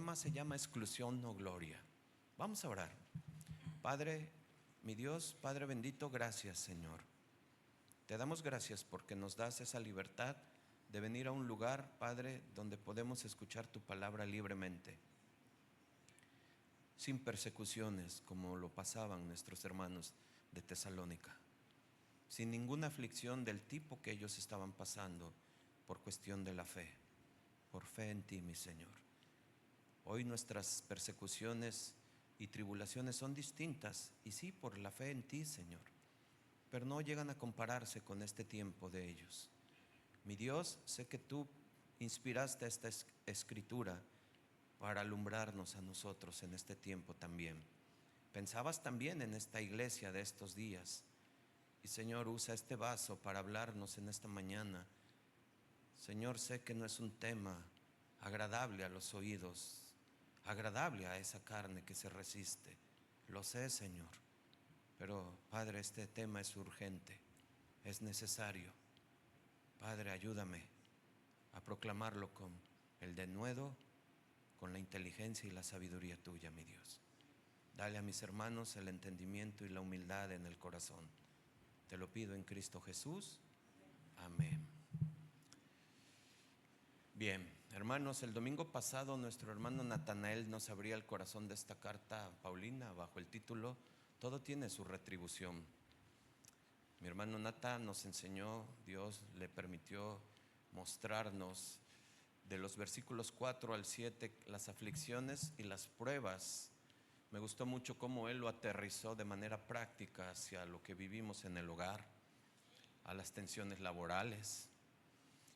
tema se llama exclusión o gloria. Vamos a orar. Padre, mi Dios, Padre bendito, gracias, Señor. Te damos gracias porque nos das esa libertad de venir a un lugar, Padre, donde podemos escuchar tu palabra libremente, sin persecuciones como lo pasaban nuestros hermanos de Tesalónica, sin ninguna aflicción del tipo que ellos estaban pasando por cuestión de la fe, por fe en ti, mi Señor. Hoy nuestras persecuciones y tribulaciones son distintas, y sí, por la fe en ti, Señor, pero no llegan a compararse con este tiempo de ellos. Mi Dios, sé que tú inspiraste esta escritura para alumbrarnos a nosotros en este tiempo también. Pensabas también en esta iglesia de estos días, y Señor, usa este vaso para hablarnos en esta mañana. Señor, sé que no es un tema agradable a los oídos, agradable a esa carne que se resiste. Lo sé, Señor, pero Padre, este tema es urgente, es necesario. Padre, ayúdame a proclamarlo con el denuedo, con la inteligencia y la sabiduría tuya, mi Dios. Dale a mis hermanos el entendimiento y la humildad en el corazón. Te lo pido en Cristo Jesús. Amén. Bien, hermanos, el domingo pasado nuestro hermano Natanael nos abría el corazón de esta carta a Paulina bajo el título Todo tiene su retribución. Mi hermano Natán nos enseñó, Dios le permitió mostrarnos de los versículos 4 al 7 las aflicciones y las pruebas. Me gustó mucho cómo él lo aterrizó de manera práctica hacia lo que vivimos en el hogar, a las tensiones laborales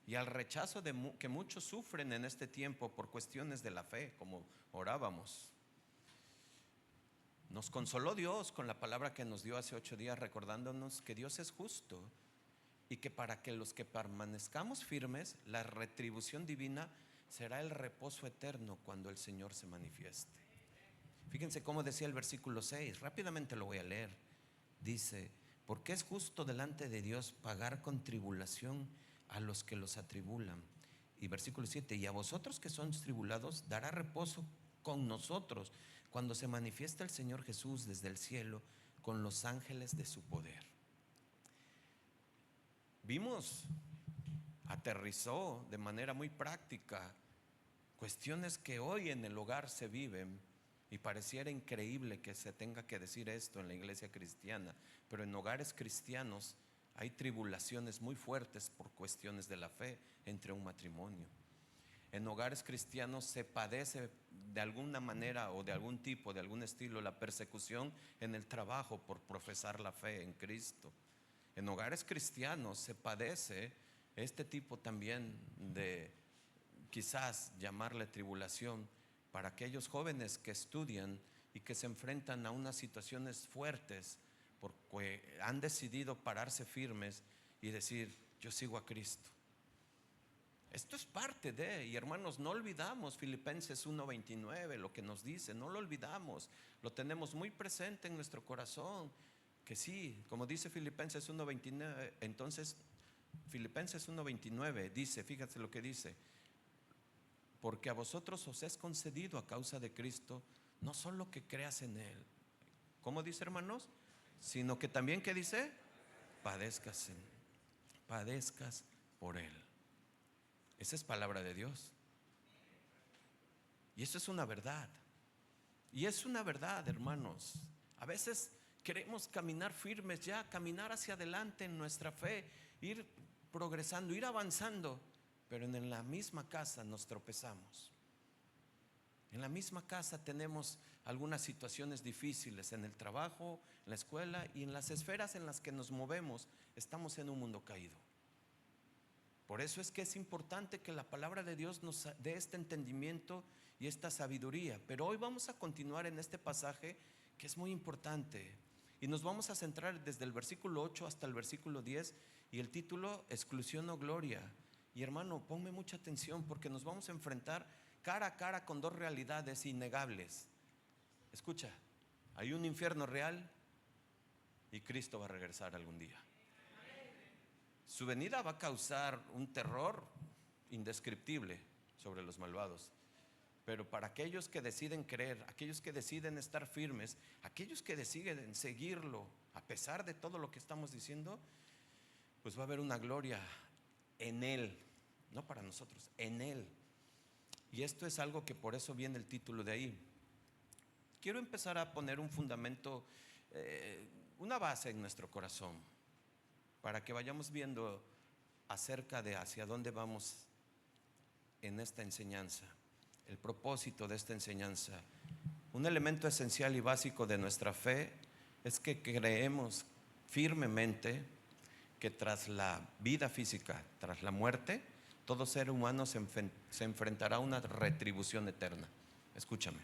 y al rechazo que muchos sufren en este tiempo por cuestiones de la fe, como orábamos. Nos consoló Dios con la palabra que nos dio hace 8 días, recordándonos que Dios es justo y que para que los que permanezcamos firmes, la retribución divina será el reposo eterno cuando el Señor se manifieste. Fíjense cómo decía el versículo 6, rápidamente lo voy a leer. Dice, porque es justo delante de Dios pagar con tribulación a los que los atribulan. Y versículo 7, y a vosotros que sois tribulados dará reposo con nosotros cuando se manifiesta el Señor Jesús desde el cielo con los ángeles de su poder. Vimos, aterrizó de manera muy práctica cuestiones que hoy en el hogar se viven, y pareciera increíble que se tenga que decir esto en la iglesia cristiana, pero en hogares cristianos hay tribulaciones muy fuertes por cuestiones de la fe entre un matrimonio. En hogares cristianos se padece de alguna manera o de algún tipo, de algún estilo, la persecución en el trabajo por profesar la fe en Cristo. En hogares cristianos se padece este tipo también de, quizás llamarle tribulación, para aquellos jóvenes que estudian y que se enfrentan a unas situaciones fuertes porque han decidido pararse firmes y decir, yo sigo a Cristo. Esto es parte de, y hermanos, no olvidamos Filipenses 1:29, lo que nos dice, no lo olvidamos, lo tenemos muy presente en nuestro corazón, que sí, como dice Filipenses 1:29, entonces Filipenses 1:29 dice, fíjate lo que dice, porque a vosotros os es concedido a causa de Cristo, no solo que creas en Él, ¿cómo dice, hermanos? Sino que también, ¿qué dice? Padezcas por Él. Esa es palabra de Dios. Y eso es una verdad. Y es una verdad, hermanos. A veces queremos caminar firmes ya, caminar hacia adelante en nuestra fe, ir progresando, ir avanzando, pero en la misma casa nos tropezamos. En la misma casa tenemos algunas situaciones difíciles en el trabajo, en la escuela y en las esferas en las que nos movemos. Estamos en un mundo caído. Por eso es que es importante que la palabra de Dios nos dé este entendimiento y esta sabiduría. Pero hoy vamos a continuar en este pasaje que es muy importante. Y nos vamos a centrar desde el versículo 8 hasta el versículo 10 y el título, exclusión o gloria. Y hermano, ponme mucha atención porque nos vamos a enfrentar cara a cara con dos realidades innegables. Escucha, hay un infierno real y Cristo va a regresar algún día. Su venida va a causar un terror indescriptible sobre los malvados, Pero para aquellos que deciden creer, aquellos que deciden estar firmes, aquellos que deciden seguirlo a pesar de todo lo que estamos diciendo, pues va a haber una gloria en Él, no para nosotros, en Él. Y esto es algo que por eso viene el título de ahí. Quiero empezar a poner un fundamento, una base en nuestro corazón, para que vayamos viendo acerca de hacia dónde vamos en esta enseñanza, el propósito de esta enseñanza. Un elemento esencial y básico de nuestra fe es que creemos firmemente que tras la vida física, tras la muerte, todo ser humano se enfrentará a una retribución eterna. Escúchame.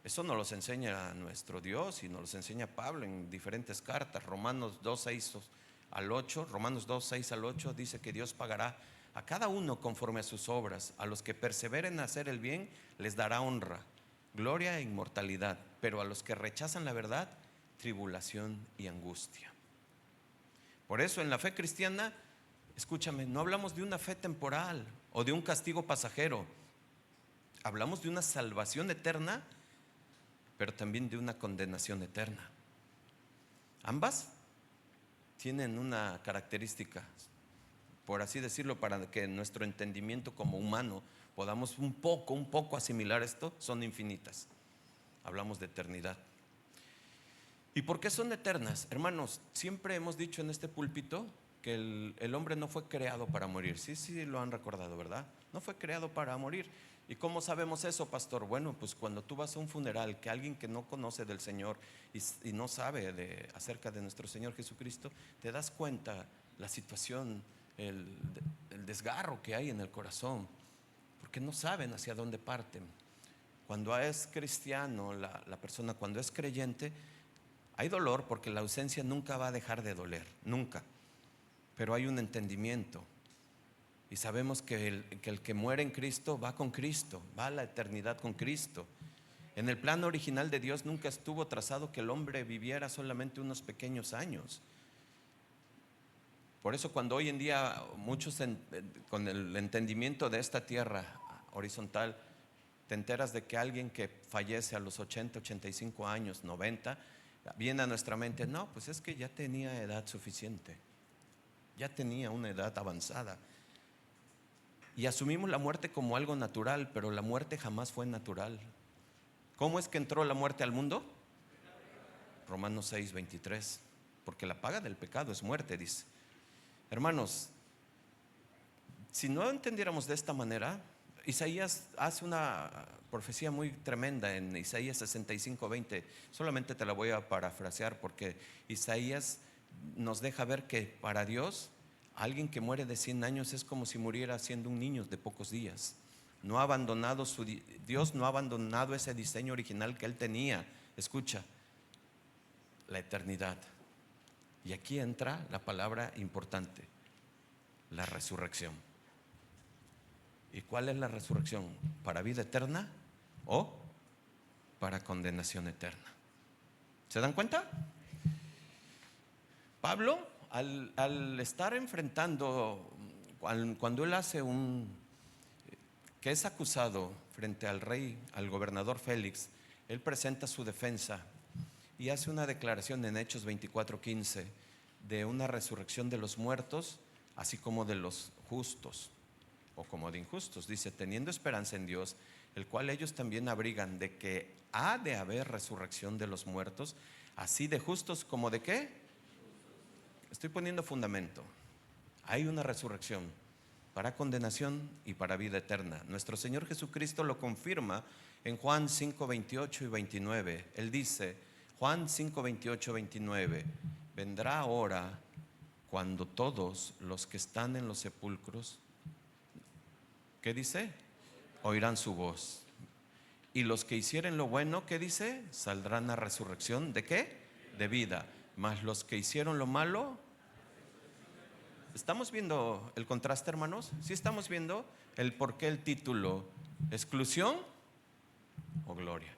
Eso nos los enseña nuestro Dios y nos los enseña Pablo en diferentes cartas. Romanos 2, 6 al 8, Romanos 2, 6 al 8 dice que Dios pagará a cada uno conforme a sus obras. A los que perseveren en hacer el bien les dará honra, gloria e inmortalidad. Pero a los que rechazan la verdad, tribulación y angustia. Por eso en la fe cristiana, escúchame, no hablamos de una fe temporal o de un castigo pasajero. Hablamos de una salvación eterna, pero también de una condenación eterna. Ambas tienen una característica, por así decirlo, para que nuestro entendimiento como humano podamos un poco asimilar esto, son infinitas. Hablamos de eternidad. ¿Y por qué son eternas? Hermanos, siempre hemos dicho en este púlpito que el hombre no fue creado para morir. Sí, lo han recordado, ¿verdad? No fue creado para morir. ¿Y cómo sabemos eso, pastor? Bueno, pues cuando tú vas a un funeral, que alguien que no conoce del Señor y no sabe acerca de nuestro Señor Jesucristo, te das cuenta la situación, el desgarro que hay en el corazón, porque no saben hacia dónde parten. Cuando es cristiano, la persona cuando es creyente, hay dolor porque la ausencia nunca va a dejar de doler, nunca. Pero hay un entendimiento. Y sabemos que el que muere en Cristo va con Cristo, va a la eternidad con Cristo. En el plan original de Dios nunca estuvo trazado que el hombre viviera solamente unos pequeños años. Por eso cuando hoy en día muchos con el entendimiento de esta tierra horizontal, te enteras de que alguien que fallece a los 80, 85 años, 90, viene a nuestra mente, no, pues es que ya tenía edad suficiente, ya tenía una edad avanzada. Y asumimos la muerte como algo natural, pero la muerte jamás fue natural. ¿Cómo es que entró la muerte al mundo? Romanos 6, 23. Porque la paga del pecado es muerte, dice. Hermanos, si no entendiéramos de esta manera, Isaías hace una profecía muy tremenda en Isaías 65, 20. Solamente te la voy a parafrasear porque Isaías nos deja ver que para Dios alguien que muere de 100 años es como si muriera siendo un niño de pocos días. Dios no ha abandonado ese diseño original que Él tenía. Escucha, la eternidad. Y aquí entra la palabra importante, la resurrección. ¿Y cuál es la resurrección? ¿Para vida eterna o para condenación eterna? ¿Se dan cuenta? Pablo, al estar enfrentando, cuando él hace que es acusado frente al rey, al gobernador Félix, él presenta su defensa y hace una declaración en Hechos 24:15 de una resurrección de los muertos, así como de los justos o como de injustos. Dice, teniendo esperanza en Dios, el cual ellos también abrigan de que ha de haber resurrección de los muertos, así de justos como de ¿qué? Estoy poniendo fundamento. Hay una resurrección para condenación y para vida eterna. Nuestro Señor Jesucristo lo confirma en Juan 5, 28 y 29. Él dice, Juan 5, 28, 29, vendrá hora cuando todos los que están en los sepulcros, ¿qué dice? Oirán su voz. Y los que hicieren lo bueno, ¿qué dice? Saldrán a resurrección. ¿De qué? De vida. Mas los que hicieron lo malo, ¿estamos viendo el contraste, hermanos? ¿Sí estamos viendo el por qué el título? ¿Exclusión o gloria?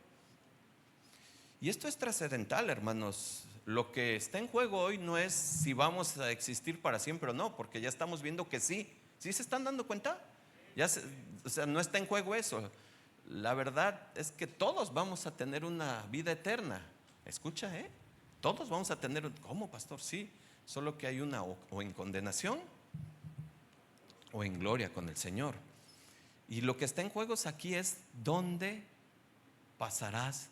Y esto es trascendental, hermanos. Lo que está en juego hoy no es si vamos a existir para siempre o no, porque ya estamos viendo que sí. ¿Sí se están dando cuenta? O sea, no está en juego eso. La verdad es que todos vamos a tener una vida eterna. Escucha, todos vamos a tener. ¿Cómo, pastor? Sí, solo que hay una o en condenación o en gloria con el Señor. Y lo que está en juego aquí es dónde pasarás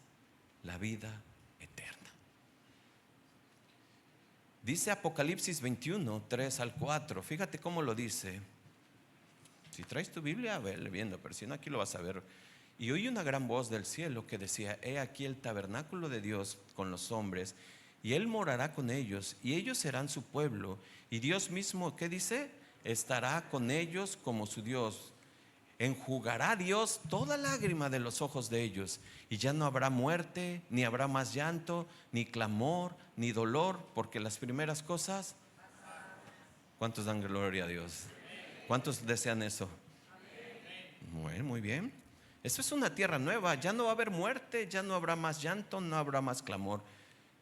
la vida eterna. Dice Apocalipsis 21, 3 al 4. Fíjate cómo lo dice. Si traes tu Biblia, vele viendo, pero si no, aquí lo vas a ver. Y oí una gran voz del cielo que decía: he aquí el tabernáculo de Dios con los hombres, y Él morará con ellos, y ellos serán su pueblo, y Dios mismo, ¿qué dice? Estará con ellos como su Dios. Enjugará Dios toda lágrima de los ojos de ellos, y ya no habrá muerte, ni habrá más llanto, ni clamor, ni dolor, porque las primeras cosas. ¿Cuántos dan gloria a Dios? ¿Cuántos desean eso? Bueno, muy bien. Eso es una tierra nueva. Ya no va a haber muerte, ya no habrá más llanto, no habrá más clamor.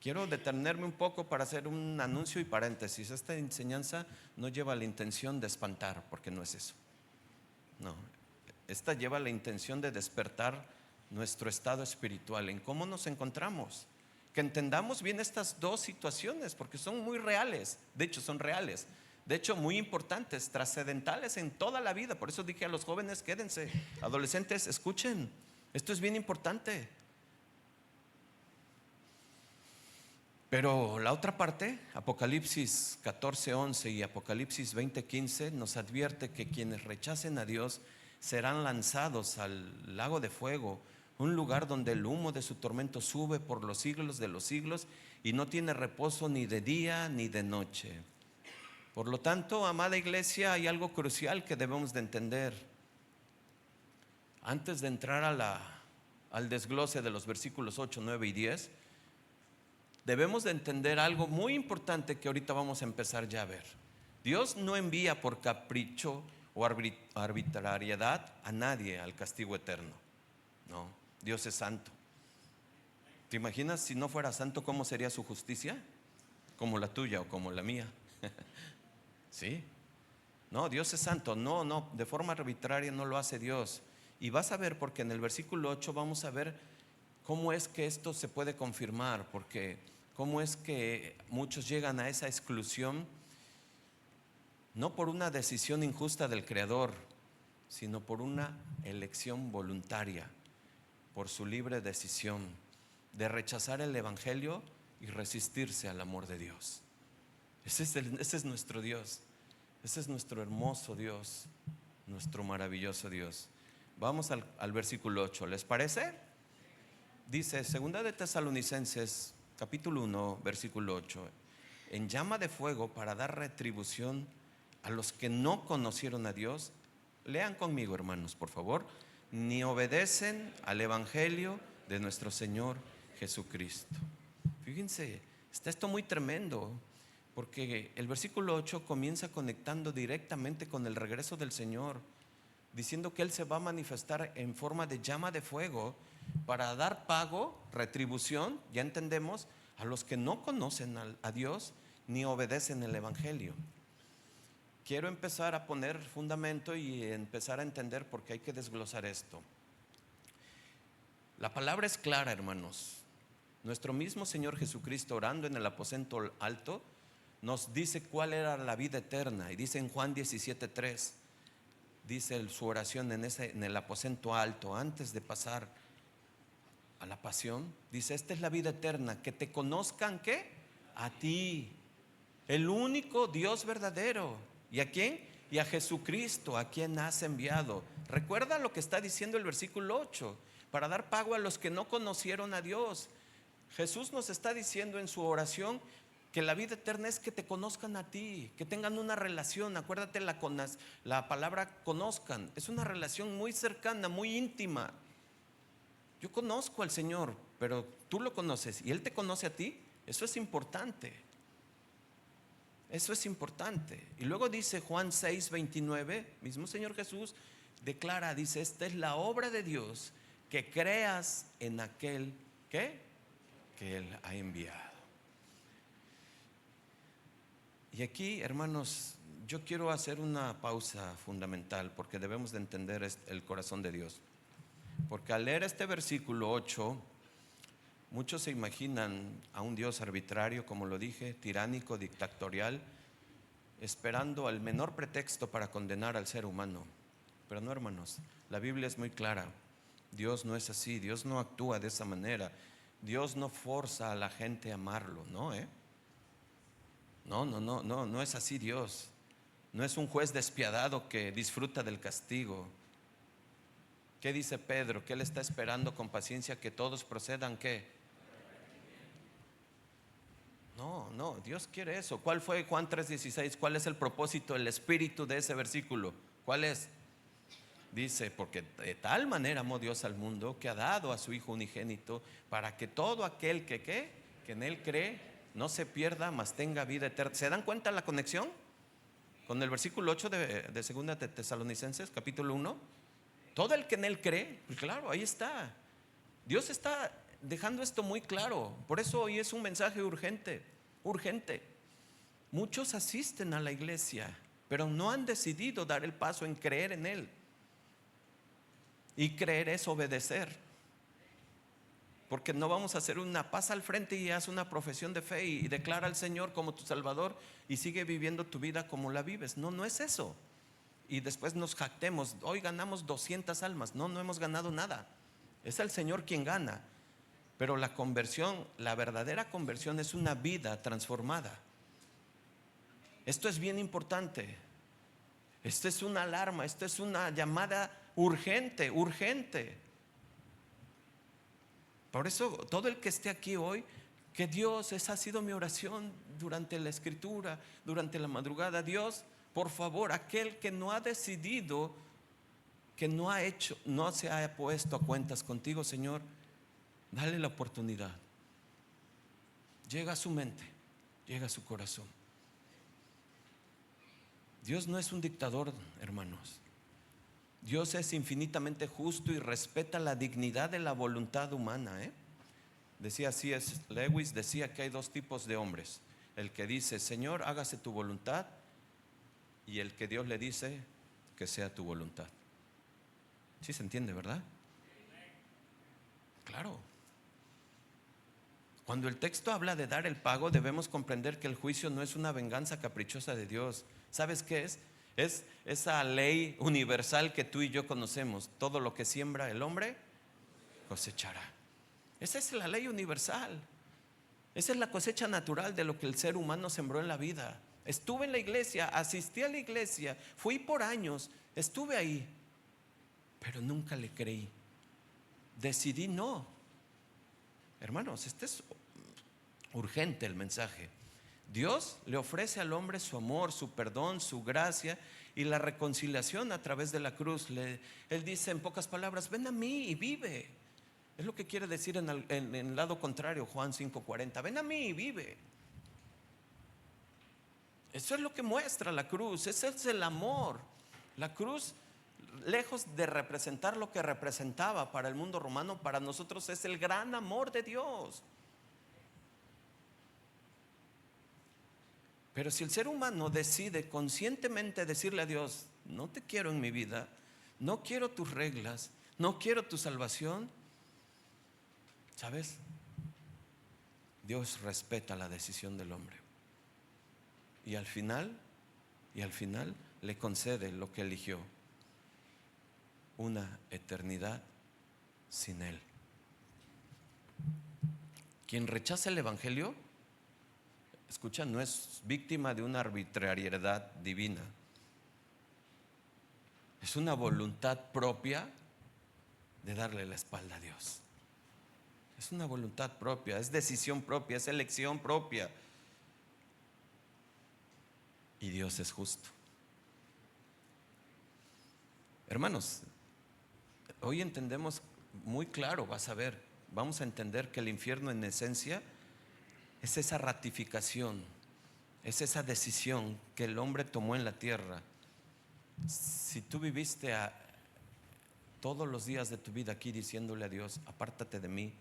Quiero detenerme un poco para hacer un anuncio y paréntesis. Esta enseñanza no lleva la intención de espantar, porque no es eso. No, esta lleva la intención de despertar nuestro estado espiritual, en cómo nos encontramos. Que entendamos bien estas dos situaciones, porque son muy reales. De hecho, son reales. De hecho, muy importantes, trascendentales en toda la vida. Por eso dije a los jóvenes: quédense. Adolescentes, escuchen. Esto es bien importante. Pero la otra parte, Apocalipsis 14:11 y Apocalipsis 20:15, nos advierte que quienes rechacen a Dios serán lanzados al lago de fuego, un lugar donde el humo de su tormento sube por los siglos de los siglos y no tiene reposo ni de día ni de noche. Por lo tanto, amada iglesia, hay algo crucial que debemos de entender. Antes de entrar al desglose de los versículos 8, 9 y 10, debemos de entender algo muy importante que ahorita vamos a empezar ya a ver. Dios no envía por capricho o arbitrariedad a nadie al castigo eterno. No, Dios es santo. ¿Te imaginas si no fuera santo cómo sería su justicia? Como la tuya o como la mía. ¿Sí? No, Dios es santo. No, de forma arbitraria no lo hace Dios. Y vas a ver, porque en el versículo 8 vamos a ver cómo es que esto se puede confirmar, porque cómo es que muchos llegan a esa exclusión, no por una decisión injusta del Creador, sino por una elección voluntaria, por su libre decisión de rechazar el Evangelio y resistirse al amor de Dios. Ese es nuestro Dios. Ese es nuestro hermoso Dios, nuestro maravilloso Dios. Vamos al versículo 8, ¿les parece? Dice, segunda de Tesalonicenses, capítulo 1, versículo 8: en llama de fuego para dar retribución a los que no conocieron a Dios. Lean conmigo, hermanos, por favor. Ni obedecen al Evangelio de nuestro Señor Jesucristo. Fíjense, está esto muy tremendo, porque el versículo 8 comienza conectando directamente con el regreso del Señor, diciendo que Él se va a manifestar en forma de llama de fuego para dar pago, retribución, ya entendemos, a los que no conocen a Dios ni obedecen el Evangelio. Quiero empezar a poner fundamento y empezar a entender por qué hay que desglosar esto. La palabra es clara, hermanos. Nuestro mismo Señor Jesucristo, orando en el aposento alto, nos dice cuál era la vida eterna. Y dice en Juan 17:3, dice su oración en el aposento alto, antes de pasar a la pasión, dice: esta es la vida eterna, que te conozcan, ¿qué? A ti, el único Dios verdadero. ¿Y a quién? Y a Jesucristo, a quien has enviado. Recuerda lo que está diciendo el versículo 8, para dar pago a los que no conocieron a Dios. Jesús nos está diciendo en su oración que la vida eterna es que te conozcan a ti, que tengan una relación. Acuérdate, la palabra conozcan es una relación muy cercana, muy íntima. Yo conozco al Señor, pero tú lo conoces y Él te conoce a ti. Eso es importante. Eso es importante. Y luego dice Juan 6:29, mismo Señor Jesús declara, dice: esta es la obra de Dios, que creas en aquel que Él ha enviado. Y aquí, hermanos, yo quiero hacer una pausa fundamental porque debemos de entender el corazón de Dios. Porque al leer este versículo 8, muchos se imaginan a un Dios arbitrario, como lo dije, tiránico, dictatorial, esperando el menor pretexto para condenar al ser humano. Pero no, hermanos, la Biblia es muy clara. Dios no es así, Dios no actúa de esa manera. Dios no forza a la gente a amarlo, ¿no? No es así Dios. No es un juez despiadado que disfruta del castigo. ¿Qué dice Pedro? Que Él está esperando con paciencia que todos procedan, ¿qué? No, Dios quiere eso. ¿Cuál fue Juan 3:16? ¿Cuál es el propósito, el espíritu de ese versículo? ¿Cuál es? Dice, porque de tal manera amó Dios al mundo que ha dado a su Hijo unigénito para que todo aquel que en Él cree no se pierda, mas tenga vida eterna. ¿Se dan cuenta la conexión con el versículo 8 de Segunda de Tesalonicenses, capítulo 1? Todo el que en Él cree, pues claro, ahí está. Dios está dejando esto muy claro. Por eso hoy es un mensaje urgente, urgente. Muchos asisten a la iglesia, pero no han decidido dar el paso en creer en Él. Y creer es obedecer. Porque no vamos a hacer pasa al frente y haz una profesión de fe y declara al Señor como tu Salvador y sigue viviendo tu vida como la vives. No es eso. Y después nos jactemos, hoy ganamos 200 almas. No hemos ganado nada. Es el Señor quien gana. Pero la conversión, la verdadera conversión es una vida transformada. Esto es bien importante. Esto es una alarma, esto es una llamada urgente, urgente. Por eso todo el que esté aquí hoy, que Dios, esa ha sido mi oración durante la escritura, durante la madrugada. Dios, por favor, aquel que no ha decidido, que no ha hecho, no se ha puesto a cuentas contigo, Señor, dale la oportunidad. Llega a su mente, llega a su corazón. Dios no es un dictador, hermanos. Dios es infinitamente justo y respeta la dignidad de la voluntad humana. Decía C.S. Lewis, decía que hay dos tipos de hombres: el que dice, Señor, hágase tu voluntad, y el que Dios le dice, que sea tu voluntad. ¿Sí se entiende, verdad? Claro. Cuando el texto habla de dar el pago, debemos comprender que el juicio no es una venganza caprichosa de Dios. ¿Sabes qué es? Es esa ley universal que tú y yo conocemos: todo lo que siembra el hombre, cosechará. Esa es la ley universal. Esa es la cosecha natural de lo que el ser humano sembró en la vida. Estuve en la iglesia, asistí a la iglesia, fui por años, estuve ahí, pero nunca le creí. Decidí no. Hermanos, este es urgente el mensaje. Dios le ofrece al hombre su amor, su perdón, su gracia y la reconciliación a través de la cruz. Él dice en pocas palabras, ven a mí y vive. Es lo que quiere decir en el lado contrario, Juan 5:40, ven a mí y vive. Eso es lo que muestra la cruz, ese es el amor. La cruz, lejos de representar lo que representaba para el mundo romano, para nosotros es el gran amor de Dios. Pero si el ser humano decide conscientemente decirle a Dios, no te quiero en mi vida, no quiero tus reglas, no quiero tu salvación, ¿sabes? Dios respeta la decisión del hombre. Y al final le concede lo que eligió: una eternidad sin Él. Quien rechaza el evangelio, escucha, no es víctima de una arbitrariedad divina. Es una voluntad propia de darle la espalda a Dios. Es una voluntad propia, es decisión propia, es elección propia. Y Dios es justo. Hermanos, hoy entendemos muy claro, vamos a entender que el infierno en esencia es esa ratificación, es esa decisión que el hombre tomó en la tierra. Si tú viviste todos los días de tu vida aquí diciéndole a Dios, apártate de mí,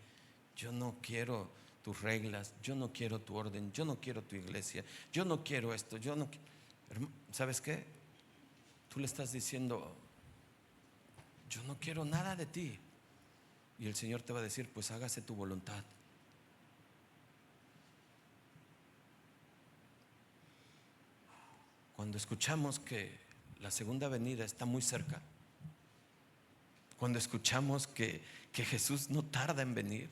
yo no quiero tus reglas, yo no quiero tu orden, yo no quiero tu iglesia, yo no quiero esto, ¿Sabes qué? Tú le estás diciendo: yo no quiero nada de ti. Y el Señor te va a decir: pues hágase tu voluntad. Cuando escuchamos que la segunda venida está muy cerca, cuando escuchamos que Jesús no tarda en venir,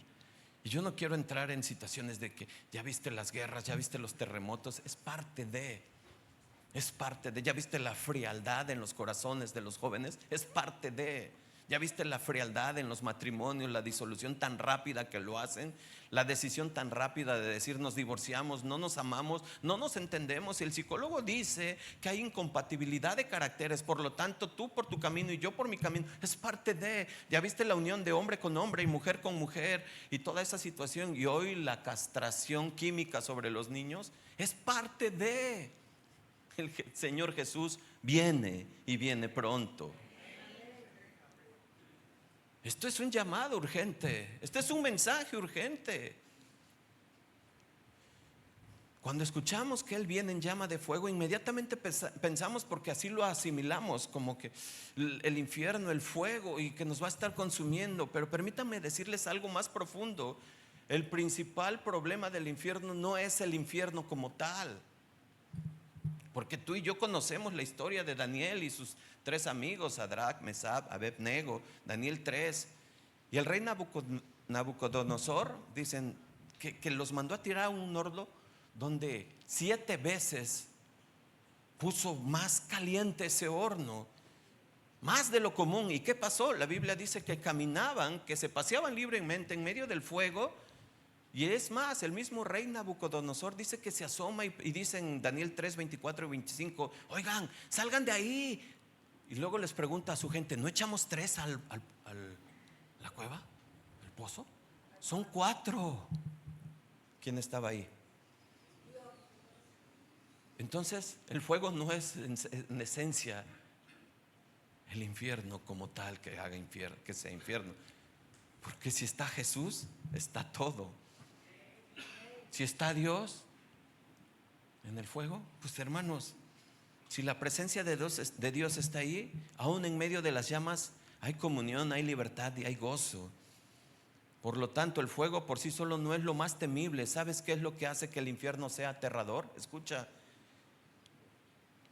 y yo no quiero entrar en situaciones de que ya viste las guerras, ya viste los terremotos, es parte de, ya viste la frialdad en los corazones de los jóvenes, es parte de, ya viste la frialdad en los matrimonios, la disolución tan rápida que lo hacen, la decisión tan rápida de decir nos divorciamos, no nos amamos, no nos entendemos. Y el psicólogo dice que hay incompatibilidad de caracteres, por lo tanto tú por tu camino y yo por mi camino, es parte de, ya viste la unión de hombre con hombre y mujer con mujer y toda esa situación, y hoy la castración química sobre los niños es parte de. El Señor Jesús viene y viene pronto. Esto es un llamado urgente, este es un mensaje urgente. Cuando escuchamos que Él viene en llama de fuego, inmediatamente pensamos, porque así lo asimilamos, como que el infierno, el fuego, y que nos va a estar consumiendo. Pero permítanme decirles algo más profundo. El principal problema del infierno no es el infierno como tal, porque tú y yo conocemos la historia de Daniel y sus 3 amigos, Sadrach, Mesach, Abed-nego, Daniel 3. Y el rey Nabucodonosor, dicen que los mandó a tirar a un horno donde 7 veces puso más caliente ese horno, más de lo común. ¿Y qué pasó? La Biblia dice que caminaban, que se paseaban libremente en medio del fuego. Y es más, el mismo rey Nabucodonosor dice que se asoma y dice en Daniel 3, 24 y 25: oigan, salgan de ahí. Y luego les pregunta a su gente: ¿no echamos 3 a la cueva, el pozo? Son 4. ¿Quién estaba ahí? Entonces el fuego no es en esencia el infierno como tal, que haga infierno, que sea infierno. Porque si está Jesús, está todo. Si está Dios en el fuego, pues hermanos, si la presencia de Dios está ahí, aún en medio de las llamas hay comunión, hay libertad y hay gozo. Por lo tanto, el fuego por sí solo no es lo más temible. ¿Sabes qué es lo que hace que el infierno sea aterrador? Escucha,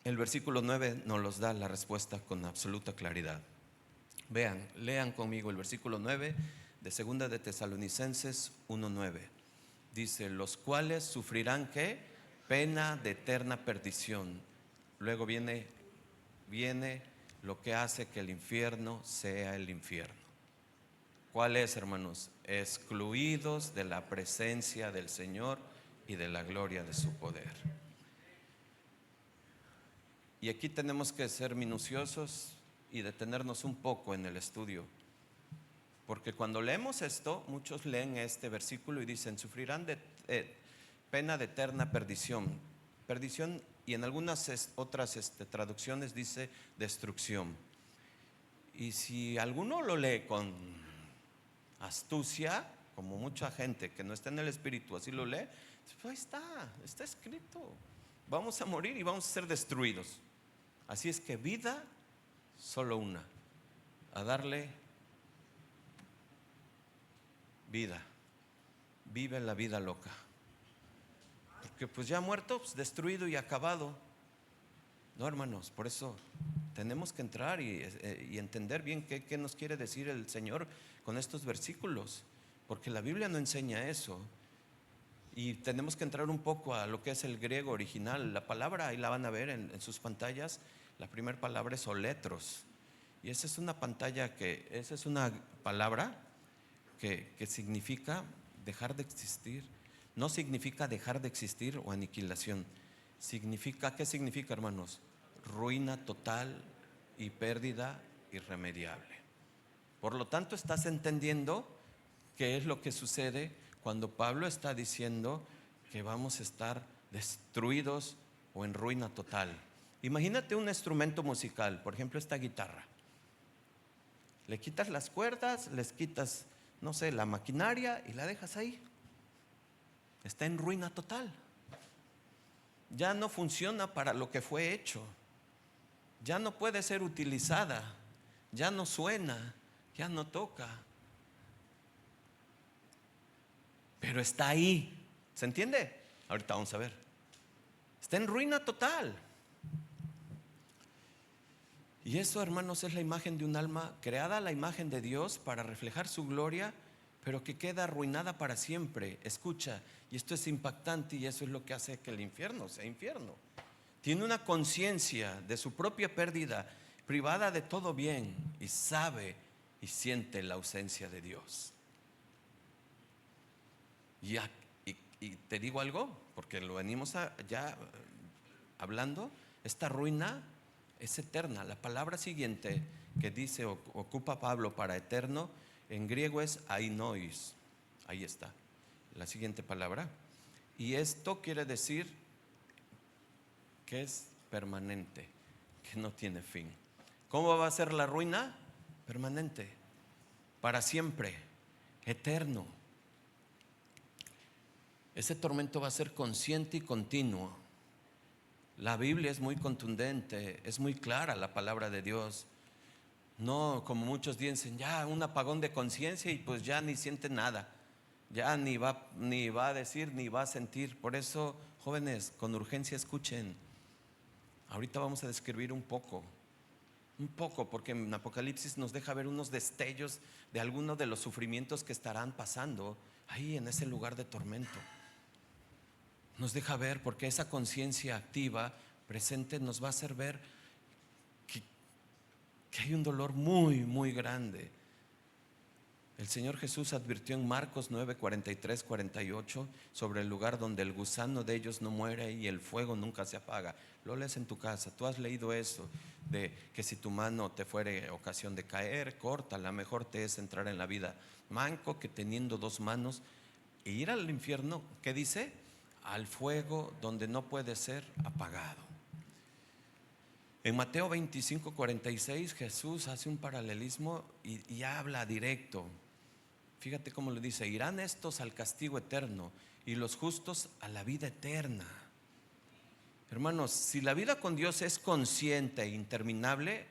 el versículo 9 nos los da la respuesta con absoluta claridad. Vean, lean conmigo el versículo 9 de 2 de Tesalonicenses 1:9. Dice: los cuales sufrirán ¿qué? Pena de eterna perdición. Luego viene lo que hace que el infierno sea el infierno. ¿Cuál es, hermanos? Excluidos de la presencia del Señor y de la gloria de su poder. Y aquí tenemos que ser minuciosos y detenernos un poco en el estudio, porque cuando leemos esto, muchos leen este versículo y dicen: sufrirán pena de eterna perdición. Perdición, y en algunas otras traducciones dice destrucción. Y si alguno lo lee con astucia, como mucha gente que no está en el Espíritu así lo lee, pues está escrito: vamos a morir y vamos a ser destruidos. Así es que vida, solo una, a darle vida. Vive la vida loca, porque pues ya muerto, pues destruido y acabado. No, hermanos, por eso tenemos que entrar y entender bien qué nos quiere decir el Señor con estos versículos, porque la Biblia no enseña eso. Y tenemos que entrar un poco a lo que es el griego original. La palabra, ahí la van a ver en sus pantallas. La primera palabra es oletros, y esa es una palabra que significa dejar de existir. No significa dejar de existir o aniquilación. ¿Qué significa, hermanos? Ruina total y pérdida irremediable. Por lo tanto, estás entendiendo qué es lo que sucede cuando Pablo está diciendo que vamos a estar destruidos o en ruina total. Imagínate un instrumento musical, por ejemplo esta guitarra. Le quitas las cuerdas, les quitas, no sé, la maquinaria y la dejas ahí. Está en ruina total. ya no funciona para lo que fue hecho, ya no puede ser utilizada, ya no suena, ya no toca, pero está ahí. ¿Se entiende? Ahorita vamos a ver. Está en ruina total. Y eso, hermanos, es la imagen de un alma creada a la imagen de Dios para reflejar su gloria, pero que queda arruinada para siempre. Escucha, y esto es impactante, y eso es lo que hace que el infierno sea infierno. Tiene una conciencia de su propia pérdida, privada de todo bien, y sabe y siente la ausencia de Dios. Y te digo algo, porque lo venimos ya hablando. Esta ruina es eterna. La palabra siguiente que dice, ocupa Pablo para eterno, en griego es ainois. Ahí está, la siguiente palabra. Y esto quiere decir que es permanente, que no tiene fin. ¿Cómo va a ser la ruina? Permanente, para siempre, eterno. Ese tormento va a ser consciente y continuo. La Biblia es muy contundente, es muy clara la palabra de Dios. No como muchos dicen, ya un apagón de conciencia y pues ya ni siente nada, ya ni va a decir ni va a sentir. Por eso, jóvenes, con urgencia escuchen. Ahorita vamos a describir un poco, porque en Apocalipsis nos deja ver unos destellos de algunos de los sufrimientos que estarán pasando ahí en ese lugar de tormento. Nos deja ver, porque esa conciencia activa, presente, nos va a hacer ver que hay un dolor muy, muy grande. El Señor Jesús advirtió en Marcos 9, 43, 48 sobre el lugar donde el gusano de ellos no muere y el fuego nunca se apaga. Lo lees en tu casa. Tú has leído eso, de que si tu mano te fuere ocasión de caer, córtala. Mejor te es entrar en la vida manco que teniendo dos manos e ir al infierno. ¿Qué dice? Al fuego donde no puede ser apagado. En Mateo 25, 46 Jesús hace un paralelismo y habla directo. Fíjate cómo le dice: irán estos al castigo eterno y los justos a la vida eterna. Hermanos, si la vida con Dios es consciente e interminable,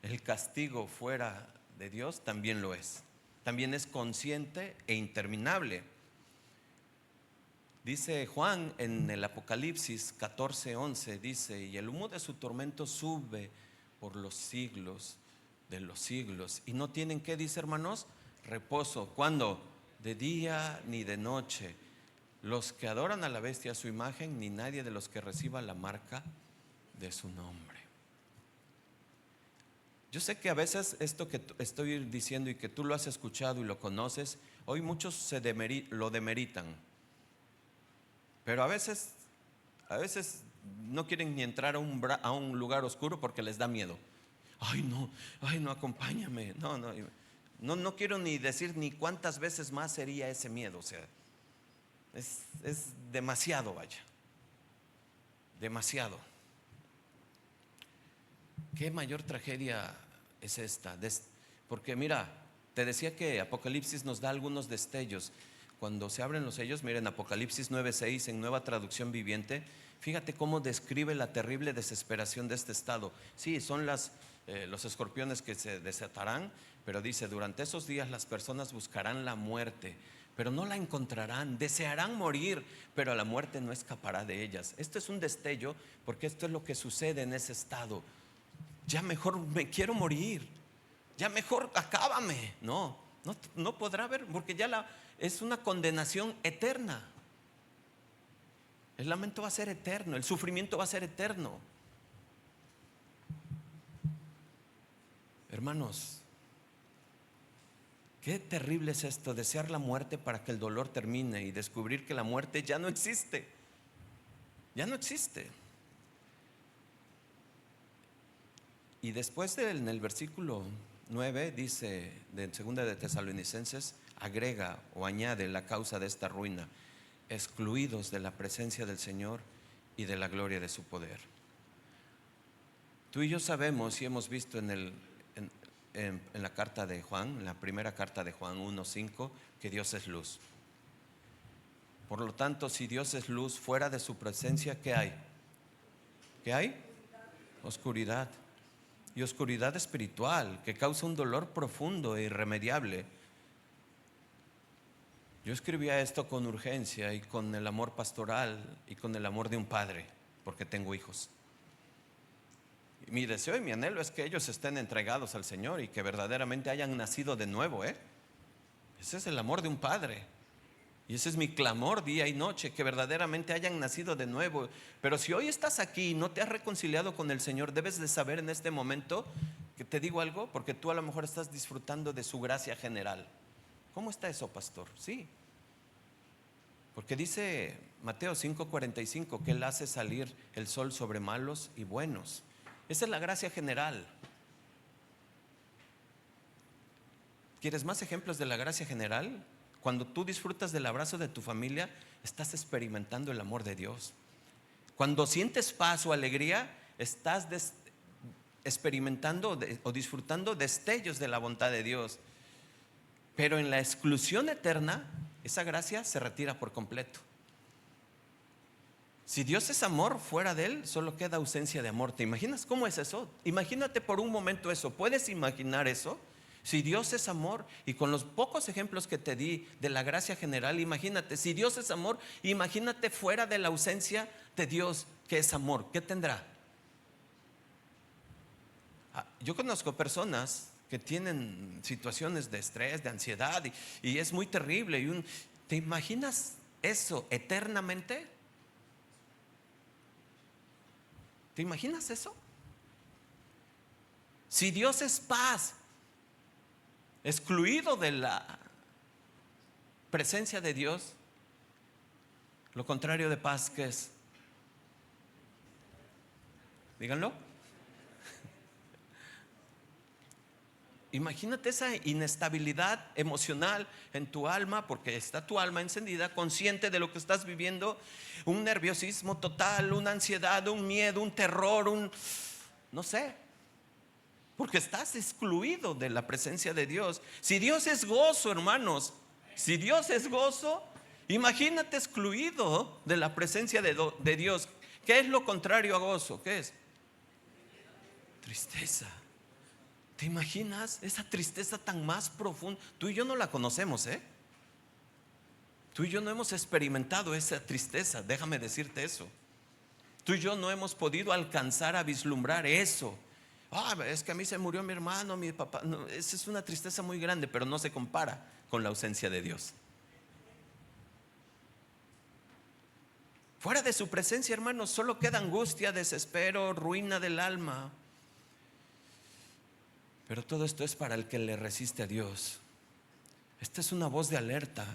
el castigo fuera de Dios también lo es. También es consciente e interminable. Dice Juan en el Apocalipsis 14:11, dice: y el humo de su tormento sube por los siglos de los siglos. Y no tienen, ¿qué dice, hermanos? Reposo. ¿Cuándo? De día ni de noche. Los que adoran a la bestia, a su imagen, ni nadie de los que reciba la marca de su nombre. Yo sé que a veces esto que estoy diciendo y que tú lo has escuchado y lo conoces, hoy muchos lo demeritan. Pero a veces no quieren ni entrar a un lugar oscuro porque les da miedo. Ay no, acompáñame. No quiero ni decir ni cuántas veces más sería ese miedo. O sea, es demasiado, vaya. Demasiado. ¿Qué mayor tragedia es esta? Porque mira, te decía que Apocalipsis nos da algunos destellos. Cuando se abren los sellos, miren, Apocalipsis 9:6 en Nueva Traducción Viviente, fíjate cómo describe la terrible desesperación de este estado. Sí, son los escorpiones que se desatarán, pero dice: durante esos días las personas buscarán la muerte, pero no la encontrarán, desearán morir, pero la muerte no escapará de ellas. Esto es un destello, porque esto es lo que sucede en ese estado. Ya mejor me quiero morir, ya mejor acábame. No podrá haber, porque ya es una condenación eterna. El lamento va a ser eterno, el sufrimiento va a ser eterno. Hermanos, qué terrible es esto, desear la muerte para que el dolor termine y descubrir que la muerte ya no existe. Ya no existe. Y después en el versículo 9 dice, de 2 de Tesalonicenses, agrega o añade la causa de esta ruina: excluidos de la presencia del Señor y de la gloria de su poder. Tú y yo sabemos y hemos visto en la carta de Juan, en la primera carta de Juan 1:5, que Dios es luz. Por lo tanto, si Dios es luz, fuera de su presencia, ¿qué hay? ¿Qué hay? Oscuridad. Y oscuridad espiritual que causa un dolor profundo e irremediable. Yo escribía esto con urgencia y con el amor pastoral y con el amor de un padre, porque tengo hijos. Y mi deseo y mi anhelo es que ellos estén entregados al Señor y que verdaderamente hayan nacido de nuevo, Ese es el amor de un padre. Y ese es mi clamor día y noche, que verdaderamente hayan nacido de nuevo. Pero si hoy estás aquí y no te has reconciliado con el Señor, debes de saber en este momento que te digo algo, porque tú a lo mejor estás disfrutando de su gracia general. ¿Cómo está eso, pastor? Sí. Porque dice Mateo 5:45 que Él hace salir el sol sobre malos y buenos. Esa es la gracia general. ¿Quieres más ejemplos de la gracia general? Cuando tú disfrutas del abrazo de tu familia, estás experimentando el amor de Dios. Cuando sientes paz o alegría, estás experimentando o disfrutando destellos de la bondad de Dios. Pero en la exclusión eterna, esa gracia se retira por completo. Si Dios es amor, fuera de Él solo queda ausencia de amor. ¿Te imaginas cómo es eso? Imagínate por un momento eso. ¿Puedes imaginar eso? Si Dios es amor, y con los pocos ejemplos que te di de la gracia general, imagínate, si Dios es amor, imagínate fuera de la ausencia de Dios que es amor, ¿qué tendrá? Yo conozco personas que tienen situaciones de estrés, de ansiedad, y es muy terrible. ¿Te imaginas eso eternamente? ¿Te imaginas eso? Si Dios es paz, excluido de la presencia de Dios, lo contrario de paz, ¿qué es? Díganlo. Imagínate esa inestabilidad emocional en tu alma, porque está tu alma encendida, consciente de lo que estás viviendo, un nerviosismo total, una ansiedad, un miedo, un terror, no sé, porque estás excluido de la presencia de Dios. Si Dios es gozo, hermanos, si Dios es gozo, imagínate excluido de la presencia de Dios. ¿Qué es lo contrario a gozo? ¿Qué es? Tristeza. ¿Te imaginas esa tristeza tan más profunda? Tú y yo no la conocemos, Tú y yo no hemos experimentado esa tristeza, déjame decirte eso. Tú y yo no hemos podido alcanzar a vislumbrar eso. Es que a mí se murió mi hermano, mi papá. No, esa es una tristeza muy grande, pero no se compara con la ausencia de Dios. Fuera de su presencia, hermanos, solo queda angustia, desespero, ruina del alma. Pero todo esto es para el que le resiste a Dios. Esta es una voz de alerta.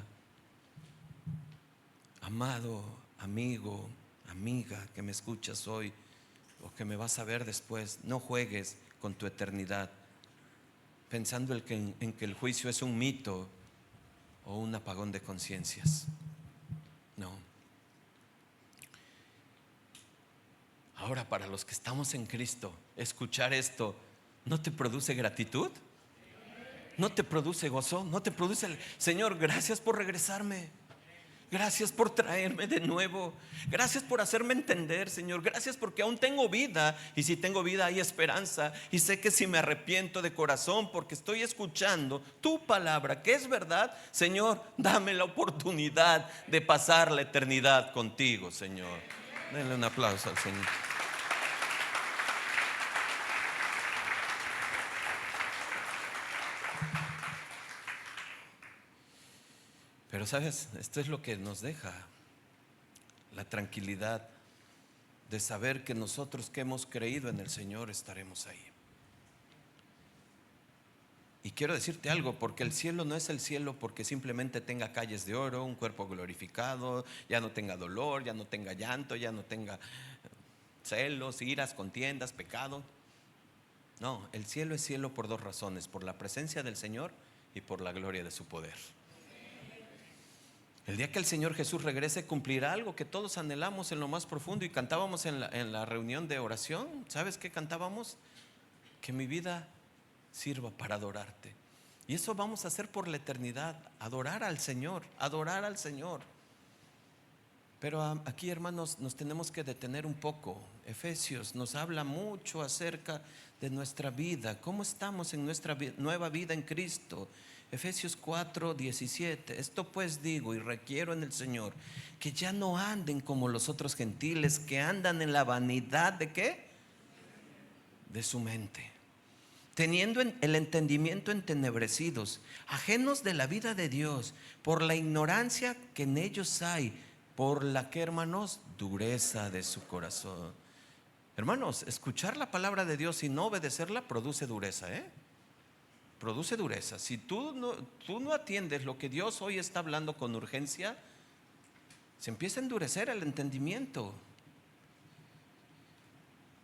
Amado, amigo, amiga que me escuchas hoy o que me vas a ver después, no juegues con tu eternidad pensando en que el juicio es un mito o un apagón de conciencias. No. Ahora, para los que estamos en Cristo, escuchar esto ¿no te produce gratitud? ¿No te produce gozo? ¿No te produce Señor, gracias por regresarme? Gracias por traerme de nuevo. Gracias por hacerme entender, Señor. Gracias porque aún tengo vida. Y si tengo vida hay esperanza. Y sé que si me arrepiento de corazón porque estoy escuchando tu palabra, que es verdad, Señor, dame la oportunidad de pasar la eternidad contigo, Señor. Denle un aplauso al Señor. Pero sabes, esto es lo que nos deja la tranquilidad de saber que nosotros que hemos creído en el Señor estaremos ahí. Y quiero decirte algo, porque el cielo no es el cielo porque simplemente tenga calles de oro, un cuerpo glorificado, ya no tenga dolor, ya no tenga llanto, ya no tenga celos, iras, contiendas, pecado. No, el cielo es cielo por dos razones: por la presencia del Señor y por la gloria de su poder. El día que el Señor Jesús regrese, cumplirá algo que todos anhelamos en lo más profundo. Y cantábamos en la reunión de oración. ¿Sabes qué cantábamos? Que mi vida sirva para adorarte. Y eso vamos a hacer por la eternidad. Adorar al Señor, adorar al Señor. Pero aquí, hermanos, nos tenemos que detener un poco. Efesios nos habla mucho acerca de nuestra vida, cómo estamos en nuestra nueva vida en Cristo. Efesios 4:17. Esto pues digo y requiero en el Señor, que ya no anden como los otros gentiles, que andan en la vanidad ¿de qué? De su mente, teniendo el entendimiento entenebrecidos, ajenos de la vida de Dios, por la ignorancia que en ellos hay, por la que, hermanos, dureza de su corazón. Hermanos, escuchar la palabra de Dios y no obedecerla produce dureza, produce dureza. Si tú no atiendes lo que Dios hoy está hablando con urgencia, se empieza a endurecer el entendimiento.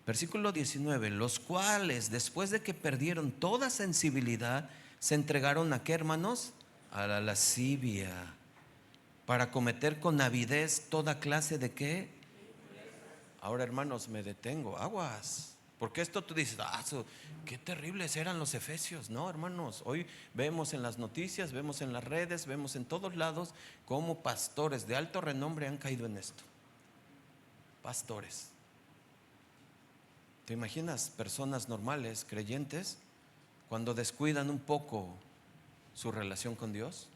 Versículo 19, los cuales después de que perdieron toda sensibilidad, se entregaron ¿a qué, hermanos? A la lascivia, para cometer con avidez toda clase de ¿qué? Ahora, hermanos, me detengo, aguas, porque esto tú dices, qué terribles eran los efesios. No, hermanos, hoy vemos en las noticias, vemos en las redes, vemos en todos lados cómo pastores de alto renombre han caído en esto. Pastores. ¿Te imaginas personas normales, creyentes, cuando descuidan un poco su relación con Dios?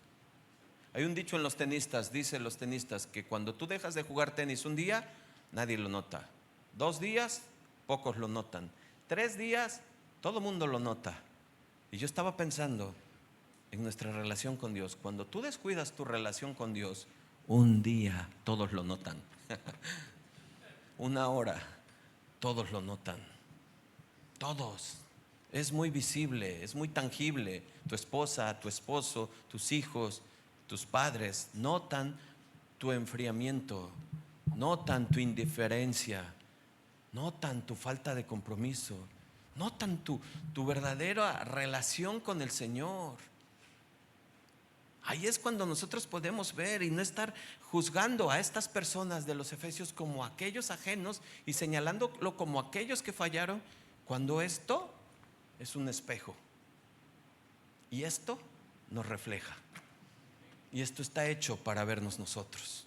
Hay un dicho en los tenistas, dicen los tenistas, que cuando tú dejas de jugar tenis un día, nadie lo nota. 2 días, pocos lo notan. 3 días, todo el mundo lo nota. Y yo estaba pensando en nuestra relación con Dios. Cuando tú descuidas tu relación con Dios, un día todos lo notan. 1 hora, todos lo notan. Todos. Es muy visible, es muy tangible. Tu esposa, tu esposo, tus hijos, tus padres notan tu enfriamiento, notan tu indiferencia, notan tu falta de compromiso, notan tu verdadera relación con el Señor. Ahí es cuando nosotros podemos ver y no estar juzgando a estas personas de los Efesios como aquellos ajenos y señalándolo como aquellos que fallaron, cuando esto es un espejo y esto nos refleja. Y esto está hecho para vernos nosotros.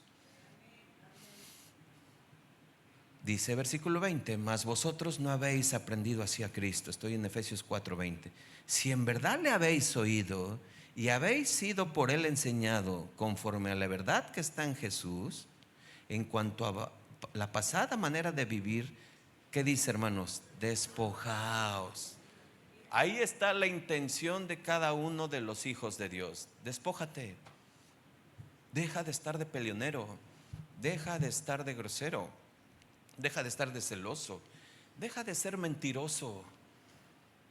Dice versículo 20, mas vosotros no habéis aprendido así a Cristo. Estoy en Efesios 4:20. Si en verdad le habéis oído y habéis sido por él enseñado conforme a la verdad que está en Jesús, en cuanto a la pasada manera de vivir, ¿qué dice, hermanos? Despojaos. Ahí está la intención de cada uno de los hijos de Dios. Despójate. Deja de estar de peleonero, deja de estar de grosero, deja de estar de celoso, deja de ser mentiroso,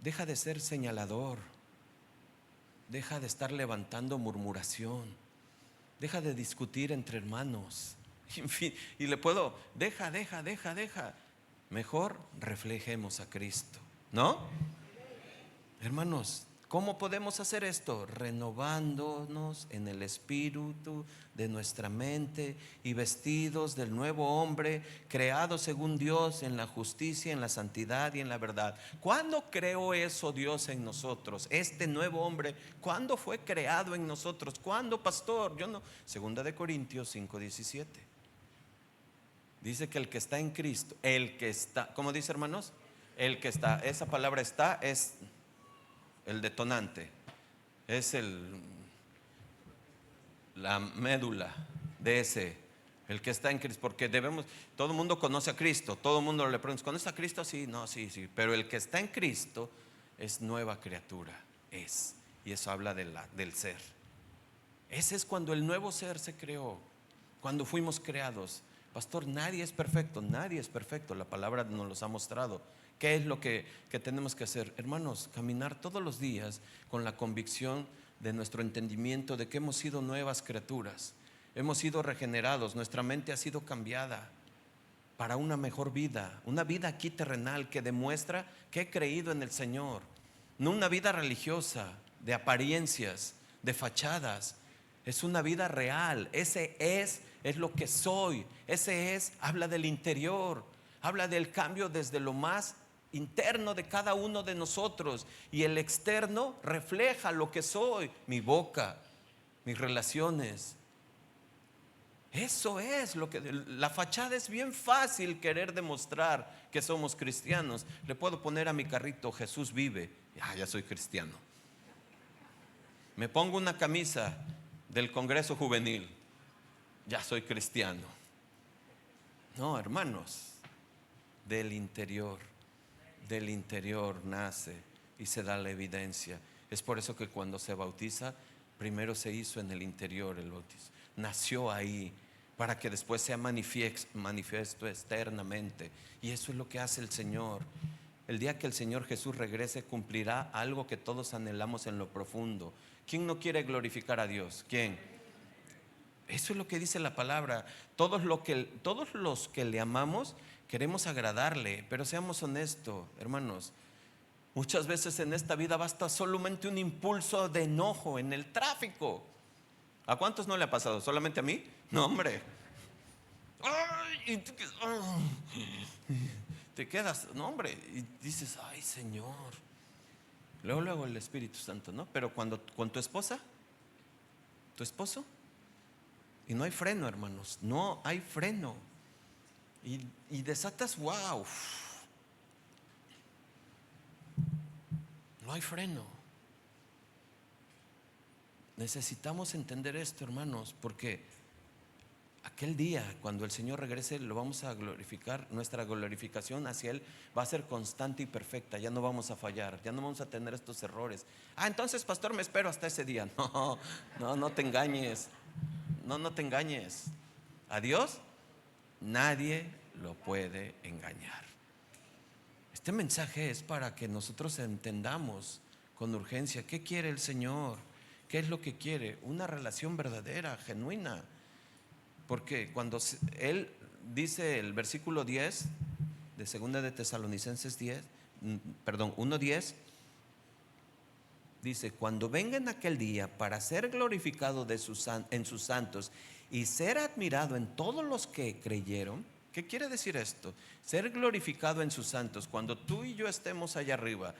deja de ser señalador, deja de estar levantando murmuración, deja de discutir entre hermanos. En fin, y le puedo, deja. Mejor reflejemos a Cristo, ¿no? Hermanos, ¿cómo podemos hacer esto? Renovándonos en el espíritu de nuestra mente y vestidos del nuevo hombre, creado según Dios en la justicia, en la santidad y en la verdad. ¿Cuándo creó eso Dios en nosotros? Este nuevo hombre, ¿cuándo fue creado en nosotros? ¿Cuándo, pastor? Yo no. 2 Corintios 5:17. Dice que el que está en Cristo, el que está, ¿cómo dice, hermanos? El que está, esa palabra está es el detonante, es la médula de ese, el que está en Cristo, porque todo el mundo conoce a Cristo, todo el mundo le pregunta, ¿conoce a Cristo? Sí, no, sí, pero el que está en Cristo es nueva criatura, y eso habla del ser. Ese es cuando el nuevo ser se creó, cuando fuimos creados. Pastor, nadie es perfecto, la palabra nos los ha mostrado. ¿Qué es lo que tenemos que hacer? Hermanos, caminar todos los días con la convicción de nuestro entendimiento de que hemos sido nuevas criaturas, hemos sido regenerados, nuestra mente ha sido cambiada para una mejor vida, una vida aquí terrenal que demuestra que he creído en el Señor, no una vida religiosa de apariencias, de fachadas. Es una vida real, ese es lo que soy, habla del interior, habla del cambio desde lo más interno de cada uno de nosotros, y el externo refleja lo que soy, mi boca, mis relaciones. Eso es lo que la fachada. Es bien fácil querer demostrar que somos cristianos. Le puedo poner a mi carrito Jesús vive, ya soy cristiano. Me pongo una camisa del Congreso Juvenil, ya soy cristiano. No, hermanos, del interior nace y se da la evidencia. Es por eso que cuando se bautiza, primero se hizo en el interior el bautismo. Nació ahí para que después sea manifiesto externamente. Y eso es lo que hace el Señor. El día que el Señor Jesús regrese, cumplirá algo que todos anhelamos en lo profundo. ¿Quién no quiere glorificar a Dios? ¿Quién? Eso es lo que dice la palabra. Todos los que le amamos queremos agradarle, pero seamos honestos, hermanos. Muchas veces en esta vida basta solamente un impulso de enojo en el tráfico. ¿A cuántos no le ha pasado? ¿Solamente a mí? No, hombre. Ay, te quedas, no, hombre, y dices, ay, Señor. Luego el Espíritu Santo, ¿no? Pero cuando con tu esposa, tu esposo, y no hay freno, hermanos, no hay freno. Y desatas, wow. No hay freno. Necesitamos entender esto, hermanos, porque aquel día, cuando el Señor regrese, lo vamos a glorificar. Nuestra glorificación hacia Él va a ser constante y perfecta. Ya no vamos a fallar, ya no vamos a tener estos errores. Entonces, pastor, me espero hasta ese día. No te engañes. No te engañes. A Dios nadie lo puede engañar. Este mensaje es para que nosotros entendamos con urgencia qué quiere el Señor, qué es lo que quiere, una relación verdadera, genuina. Porque cuando Él dice el versículo 10 de 2 de Tesalonicenses 1:10, dice: cuando venga en aquel día para ser glorificado en sus santos y ser admirado en todos los que creyeron. ¿Qué quiere decir esto? Ser glorificado en sus santos. Cuando tú y yo estemos allá arriba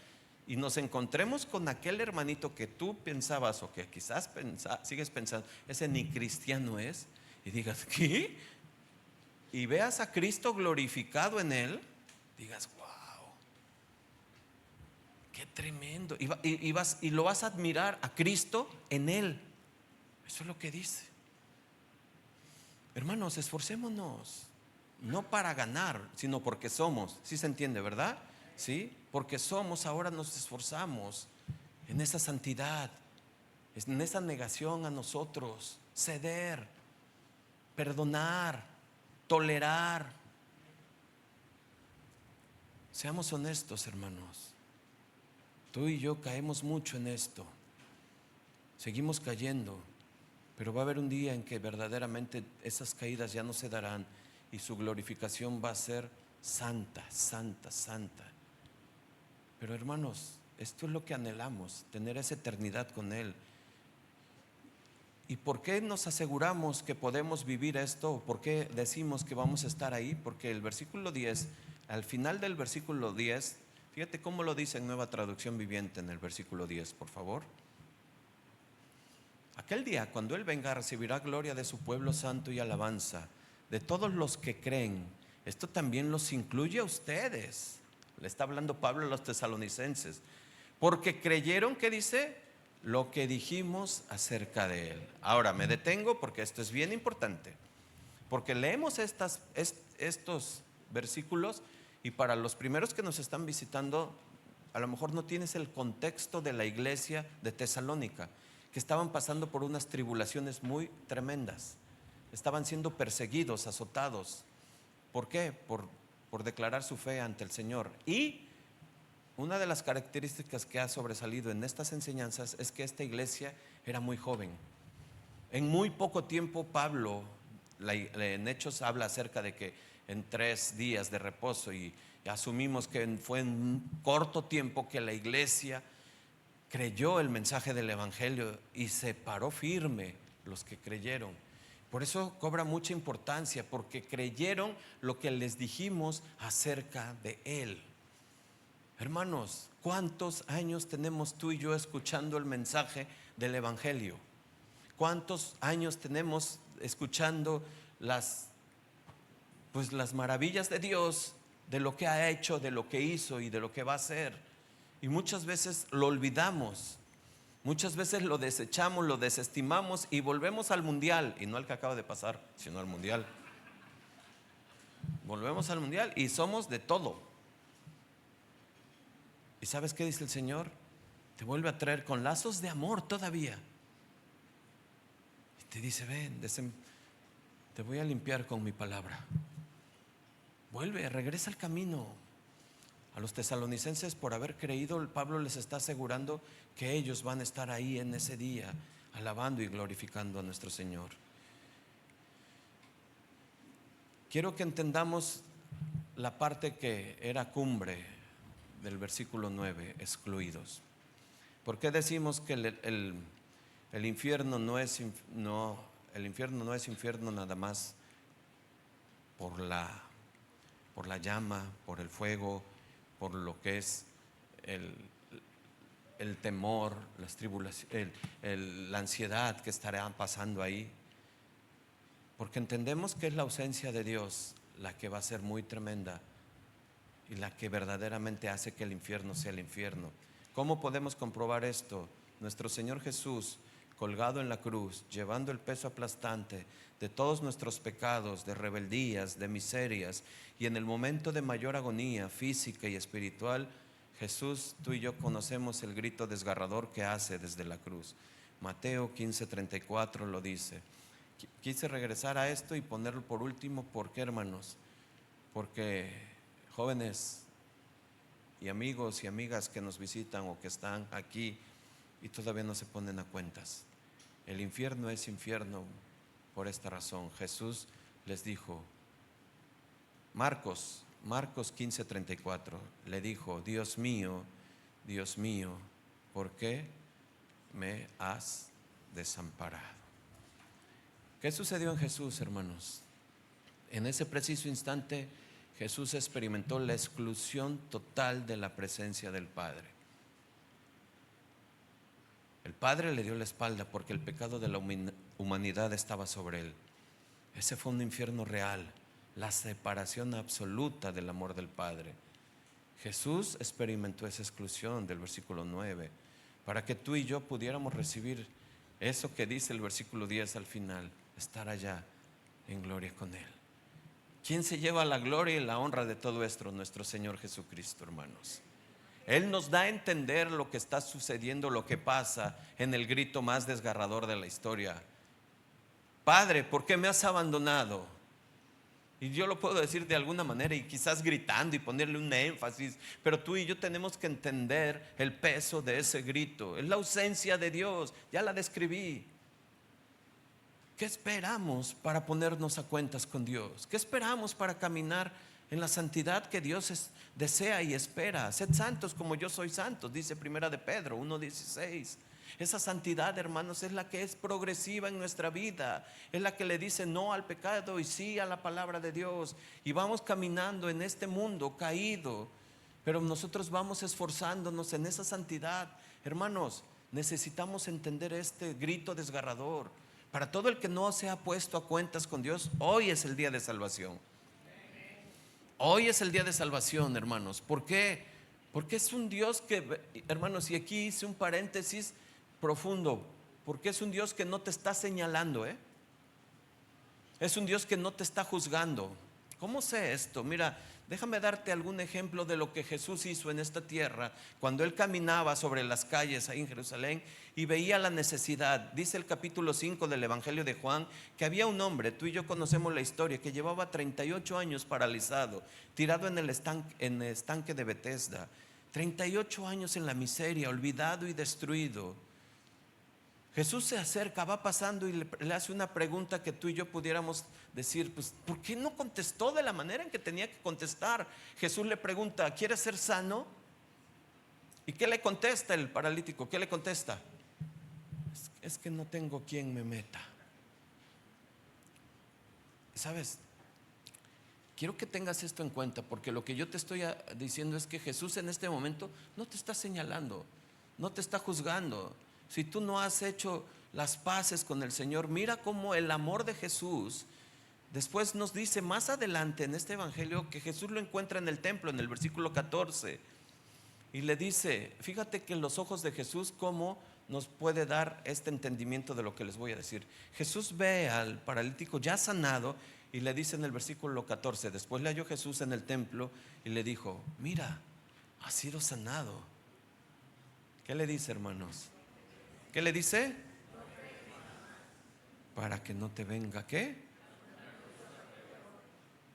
y nos encontremos con aquel hermanito que tú pensabas, o que quizás sigues pensando, ese ni cristiano es, y digas, ¿qué? Y veas a Cristo glorificado en él, digas, wow, qué tremendo. Y lo vas a admirar a Cristo en él. Eso es lo que dice. Hermanos, esforcémonos. No para ganar, sino porque somos. ¿Sí se entiende, verdad? ¿Sí? Porque somos, ahora nos esforzamos en esa santidad, en esa negación a nosotros, ceder, perdonar, tolerar. Seamos honestos, hermanos. Tú y yo caemos mucho en esto. Seguimos cayendo, pero va a haber un día en que verdaderamente esas caídas ya no se darán. Y su glorificación va a ser santa, santa, santa. Pero hermanos, esto es lo que anhelamos, tener esa eternidad con Él. ¿Y por qué nos aseguramos que podemos vivir esto? ¿Por qué decimos que vamos a estar ahí? Porque el versículo 10, al final del versículo 10, fíjate cómo lo dice en Nueva Traducción Viviente en el versículo 10, por favor. Aquel día, cuando Él venga, recibirá gloria de su pueblo santo y alabanza de todos los que creen. Esto también los incluye a ustedes. Le está hablando Pablo a los tesalonicenses. Porque creyeron, ¿qué dice? Lo que dijimos acerca de Él. Ahora me detengo porque esto es bien importante. Porque leemos estos versículos y para los primeros que nos están visitando, a lo mejor no tienes el contexto de la iglesia de Tesalónica, que estaban pasando por unas tribulaciones muy tremendas. Estaban siendo perseguidos, azotados. ¿Por qué? Por declarar su fe ante el Señor. Y una de las características que ha sobresalido en estas enseñanzas es que esta iglesia era muy joven. En muy poco tiempo Pablo, en Hechos, habla acerca de que en 3 días de reposo, y asumimos que fue en un corto tiempo que la iglesia creyó el mensaje del evangelio y se paró firme los que creyeron. Por eso cobra mucha importancia, porque creyeron lo que les dijimos acerca de Él. Hermanos, ¿cuántos años tenemos tú y yo escuchando el mensaje del evangelio? ¿Cuántos años tenemos escuchando las, pues las maravillas de Dios, de lo que ha hecho, de lo que hizo y de lo que va a hacer. Y muchas veces lo olvidamos, muchas veces lo desechamos, lo desestimamos y volvemos al mundial, y no al que acaba de pasar, sino al mundial. Volvemos al mundial y somos de todo. ¿Y sabes qué dice el Señor? Te vuelve a traer con lazos de amor todavía. Y te dice, ven, te voy a limpiar con mi palabra. Vuelve, regresa al camino. A los tesalonicenses, por haber creído, Pablo les está asegurando que ellos van a estar ahí en ese día, alabando y glorificando a nuestro Señor. Quiero que entendamos la parte que era cumbre del versículo 9, excluidos. ¿Por qué decimos que el infierno no es infierno nada más por la llama, por el fuego, por lo que es el temor, las tribulaciones, la ansiedad que estará pasando ahí? Porque entendemos que es la ausencia de Dios la que va a ser muy tremenda y la que verdaderamente hace que el infierno sea el infierno. ¿Cómo podemos comprobar esto? Nuestro Señor Jesús, colgado en la cruz, llevando el peso aplastante de todos nuestros pecados, de rebeldías, de miserias, y en el momento de mayor agonía física y espiritual, Jesús, tú y yo conocemos el grito desgarrador que hace desde la cruz. Mateo 15:34 lo dice. Quise regresar a esto y ponerlo por último. ¿Por qué, hermanos? Porque jóvenes y amigos y amigas que nos visitan o que están aquí y todavía no se ponen a cuentas, el infierno es infierno por esta razón. Jesús les dijo, Marcos 15:34, le dijo, Dios mío, ¿por qué me has desamparado? ¿Qué sucedió en Jesús, hermanos? En ese preciso instante Jesús experimentó la exclusión total de la presencia del Padre. El Padre le dio la espalda porque el pecado de la humanidad estaba sobre él. Ese fue un infierno real, la separación absoluta del amor del Padre. Jesús experimentó esa exclusión del versículo 9 para que tú y yo pudiéramos recibir eso que dice el versículo 10 al final, estar allá en gloria con Él. ¿Quién se lleva la gloria y la honra de todo esto? Nuestro Señor Jesucristo, hermanos. Él nos da a entender lo que está sucediendo, lo que pasa en el grito más desgarrador de la historia. Padre, ¿por qué me has abandonado? Y yo lo puedo decir de alguna manera y quizás gritando y ponerle un énfasis, pero tú y yo tenemos que entender el peso de ese grito. Es la ausencia de Dios, ya la describí. ¿Qué esperamos para ponernos a cuentas con Dios? ¿Qué esperamos para caminar en la santidad que Dios desea y espera? Sed santos como yo soy santo, dice Primera de Pedro 1:16. Esa santidad, hermanos, es la que es progresiva en nuestra vida, es la que le dice no al pecado y sí a la palabra de Dios. Y vamos caminando en este mundo caído, pero nosotros vamos esforzándonos en esa santidad. Hermanos, necesitamos entender este grito desgarrador. Para todo el que no se ha puesto a cuentas con Dios, hoy es el día de salvación. Hoy es el día de salvación, hermanos. ¿Por qué? Porque es un Dios que, hermanos, y aquí hice un paréntesis profundo, porque es un Dios que no te está señalando, es un Dios que no te está juzgando. ¿Cómo sé esto? Mira, déjame darte algún ejemplo de lo que Jesús hizo en esta tierra cuando Él caminaba sobre las calles ahí en Jerusalén y veía la necesidad. Dice el capítulo 5 del Evangelio de Juan que había un hombre, tú y yo conocemos la historia, que llevaba 38 años paralizado, tirado en el estanque de Betesda. 38 años en la miseria, olvidado y destruido. Jesús se acerca, va pasando y le hace una pregunta que tú y yo pudiéramos decir, pues, ¿por qué no contestó de la manera en que tenía que contestar? Jesús le pregunta, ¿quieres ser sano? ¿Y qué le contesta el paralítico? ¿Qué le contesta? Es que no tengo quien me meta. ¿Sabes? Quiero que tengas esto en cuenta, porque lo que yo te estoy diciendo es que Jesús en este momento no te está señalando, no te está juzgando. Si tú no has hecho las paces con el Señor, mira cómo el amor de Jesús Después nos dice más adelante en este evangelio que Jesús lo encuentra en el templo, en el versículo 14, y le dice, fíjate que en los ojos de Jesús cómo nos puede dar este entendimiento de lo que les voy a decir. Jesús ve al paralítico ya sanado y le dice en el versículo 14, después le halló Jesús en el templo y le dijo, mira, has sido sanado. ¿Qué le dice, hermanos? ¿Qué le dice? Para que no te venga, ¿qué?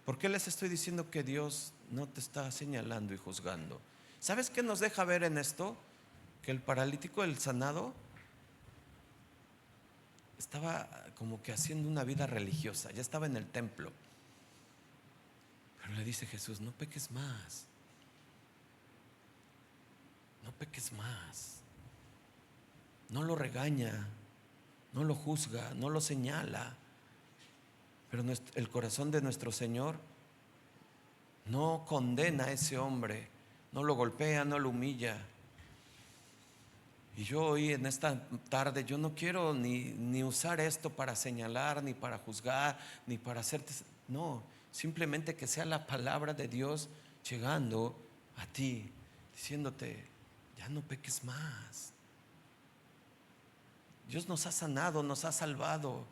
¿Por qué les estoy diciendo que Dios no te está señalando y juzgando? ¿Sabes qué nos deja ver en esto? Que el paralítico, el sanado, estaba como que haciendo una vida religiosa, ya estaba en el templo. Pero le dice Jesús, no peques más. No peques más. No lo regaña, no lo juzga, no lo señala. Pero el corazón de nuestro Señor no condena a ese hombre, no lo golpea, no lo humilla. Y yo hoy en esta tarde, yo no quiero ni usar esto para señalar, ni para juzgar, ni para hacerte, no, simplemente que sea la palabra de Dios llegando a ti, diciéndote, ya no peques más. Dios nos ha sanado, nos ha salvado.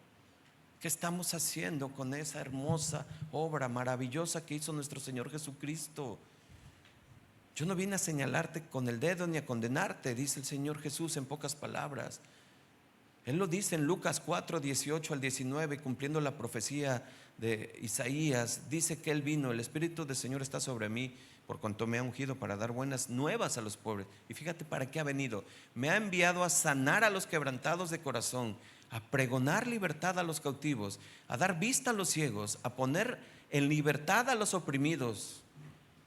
¿Qué estamos haciendo con esa hermosa obra maravillosa que hizo nuestro Señor Jesucristo? Yo no vine a señalarte con el dedo ni a condenarte, dice el Señor Jesús en pocas palabras. Él lo dice en Lucas 4, 18 al 19, cumpliendo la profecía de Isaías. Dice que Él vino, el Espíritu del Señor está sobre mí, por cuanto me ha ungido para dar buenas nuevas a los pobres. Y fíjate para qué ha venido. Me ha enviado a sanar a los quebrantados de corazón, a pregonar libertad a los cautivos, a dar vista a los ciegos, a poner en libertad a los oprimidos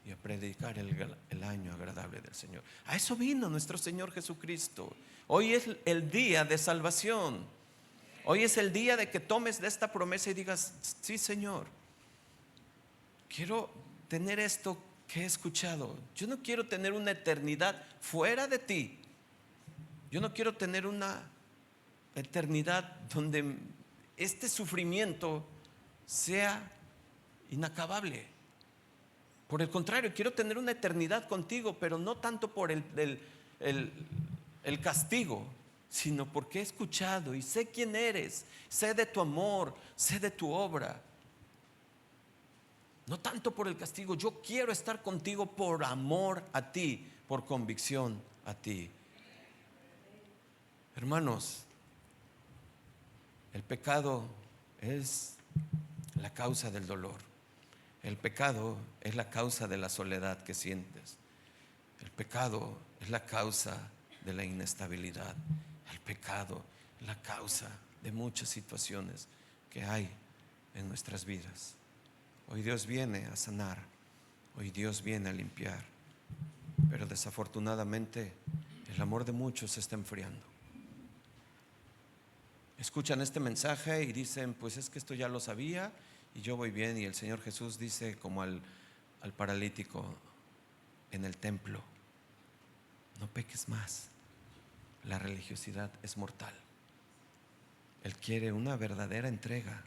y a predicar el año agradable del Señor. A eso vino nuestro Señor Jesucristo. Hoy es el día de salvación. Hoy es el día de que tomes de esta promesa y digas, sí, Señor, quiero tener esto que he escuchado. Yo no quiero tener una eternidad fuera de ti. Yo no quiero tener una eternidad donde este sufrimiento sea inacabable. Por el contrario, quiero tener una eternidad contigo, pero no tanto por el castigo, sino porque he escuchado y sé quién eres, sé de tu amor, sé de tu obra. No tanto por el castigo, yo quiero estar contigo por amor a ti, por convicción a ti. Hermanos, el pecado es la causa del dolor. El pecado es la causa de la soledad que sientes. El pecado es la causa de la inestabilidad. El pecado es la causa de muchas situaciones que hay en nuestras vidas. Hoy Dios viene a sanar, hoy Dios viene a limpiar, pero desafortunadamente el amor de muchos se está enfriando. Escuchan este mensaje y dicen, pues es que esto ya lo sabía y yo voy bien. Y el Señor Jesús dice como al paralítico en el templo, no peques más, la religiosidad es mortal. Él quiere una verdadera entrega,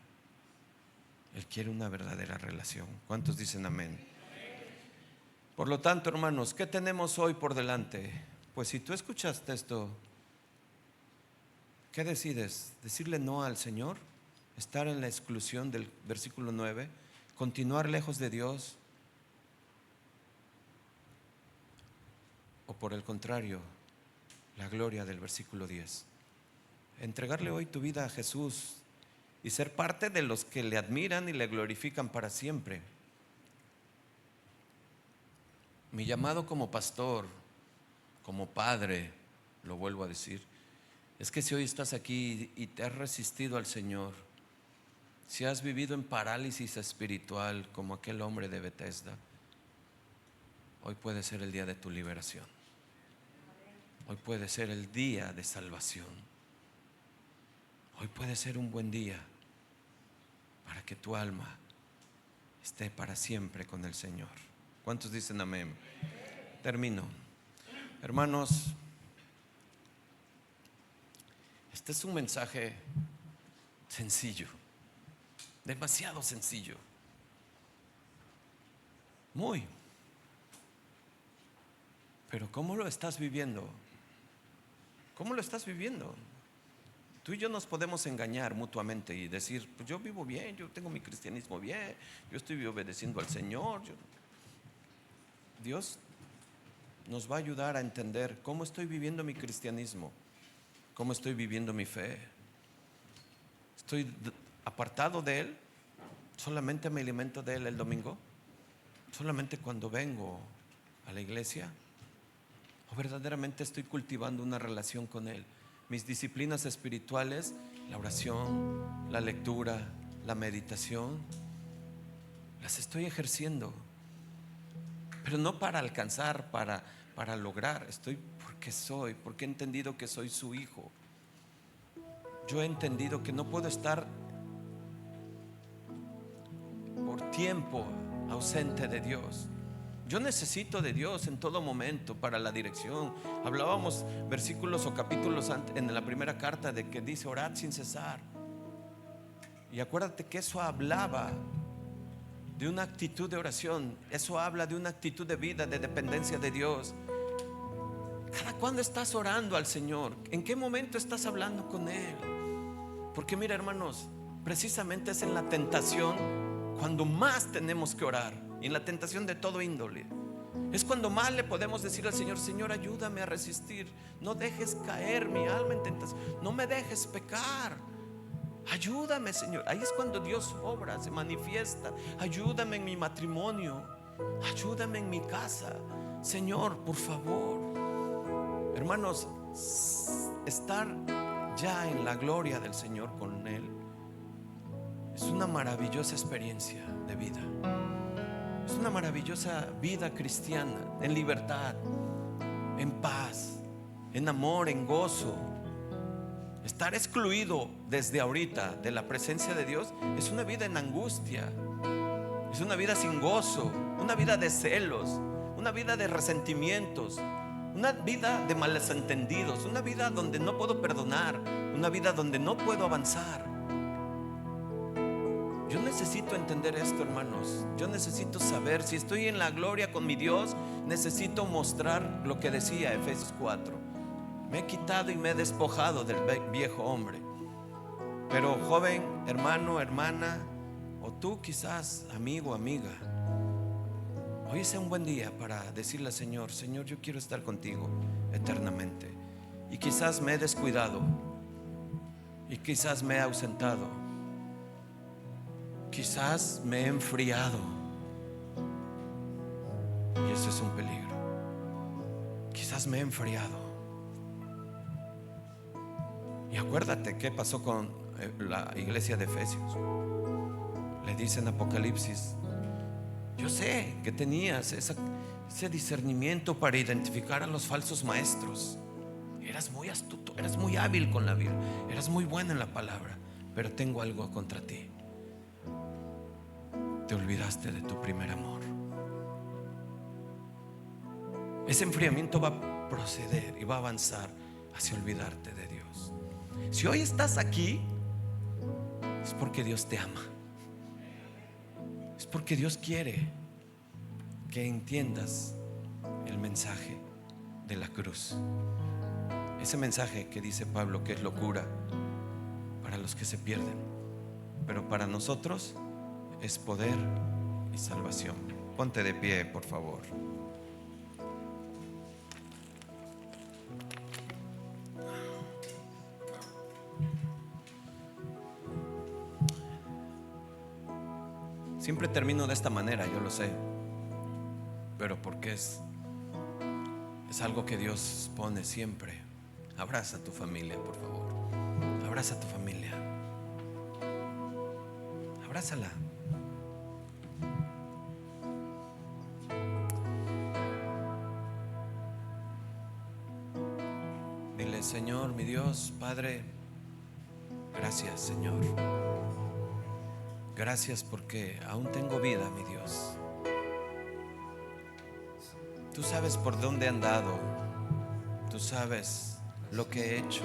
Él quiere una verdadera relación. ¿Cuántos dicen amén? Por lo tanto, hermanos, ¿qué tenemos hoy por delante? Pues si tú escuchaste esto, ¿qué decides? ¿Decirle no al Señor? ¿Estar en la exclusión del versículo 9? ¿Continuar lejos de Dios? ¿O por el contrario, la gloria del versículo 10? Entregarle hoy tu vida a Jesús y ser parte de los que le admiran y le glorifican para siempre. Mi llamado como pastor, como padre, lo vuelvo a decir, es que si hoy estás aquí y te has resistido al Señor, si has vivido en parálisis espiritual como aquel hombre de Bethesda, hoy puede ser el día de tu liberación. Hoy puede ser el día de salvación. Hoy puede ser un buen día para que tu alma esté para siempre con el Señor. ¿Cuántos dicen amén? Termino. Hermanos, este es un mensaje sencillo. Demasiado sencillo. Muy. Pero ¿cómo lo estás viviendo? ¿Cómo lo estás viviendo? Tú y yo nos podemos engañar mutuamente y decir, pues yo vivo bien, yo tengo mi cristianismo bien, yo estoy obedeciendo al Señor. Dios nos va a ayudar a entender cómo estoy viviendo mi cristianismo, cómo estoy viviendo mi fe. ¿Estoy apartado de Él? ¿Solamente me alimento de Él el domingo? ¿Solamente cuando vengo a la iglesia? ¿O verdaderamente estoy cultivando una relación con Él? Mis disciplinas espirituales, la oración, la lectura, la meditación, las estoy ejerciendo. Pero no para alcanzar, para lograr. Estoy porque he entendido que soy su hijo. Yo he entendido que no puedo estar por tiempo ausente de Dios. Yo necesito de Dios en todo momento para la dirección. Hablábamos versículos o capítulos en la primera carta de que dice orad sin cesar. Y acuérdate que eso hablaba de una actitud de oración. Eso habla de una actitud de vida, de dependencia de Dios. ¿Cada cuándo estás orando al Señor? ¿En qué momento estás hablando con Él? Porque mira, hermanos, precisamente es en la tentación cuando más tenemos que orar. Y en la tentación de todo índole es cuando más le podemos decir al Señor: Señor, ayúdame a resistir, no dejes caer mi alma en tentación, no me dejes pecar, ayúdame, Señor. Ahí es cuando Dios obra, se manifiesta. Ayúdame en mi matrimonio, ayúdame en mi casa, Señor, por favor. Hermanos, estar ya en la gloria del Señor con Él es una maravillosa experiencia de vida. Es una maravillosa vida cristiana, en libertad, en paz, en amor, en gozo. Estar excluido desde ahorita de la presencia de Dios es una vida en angustia, es una vida sin gozo, una vida de celos, una vida de resentimientos, una vida de malos entendidos, una vida donde no puedo perdonar, una vida donde no puedo avanzar. Yo necesito entender esto, hermanos. Yo necesito saber si estoy en la gloria con mi Dios. Necesito mostrar lo que decía Efesios 4. Me he quitado y me he despojado del viejo hombre. Pero joven, hermano, hermana, o tú quizás amigo, amiga, hoy sea un buen día para decirle al Señor: Señor, yo quiero estar contigo eternamente. Y quizás me he descuidado, y quizás me he ausentado, quizás me he enfriado, y eso es un peligro. Quizás me he enfriado. Y acuérdate qué pasó con la iglesia de Efesios. Le dice en Apocalipsis: yo sé que tenías ese discernimiento para identificar a los falsos maestros. Eras muy astuto, eras muy hábil con la Biblia, eras muy bueno en la palabra, pero tengo algo contra ti. Te olvidaste de tu primer amor. Ese enfriamiento va a proceder y va a avanzar hacia olvidarte de Dios. Si hoy estás aquí, es porque Dios te ama. Es porque Dios quiere que entiendas el mensaje de la cruz. Ese mensaje que dice Pablo que es locura para los que se pierden, pero para nosotros es poder y salvación. Ponte de pie, por favor. Siempre termino de esta manera, yo lo sé, pero porque es algo que Dios pone siempre. Abraza a tu familia, por favor. Abraza a tu familia. Abrázala. Dile: Señor, mi Dios, Padre, gracias, Señor. Gracias porque aún tengo vida, mi Dios. Tú sabes por dónde he andado. Tú sabes lo que he hecho.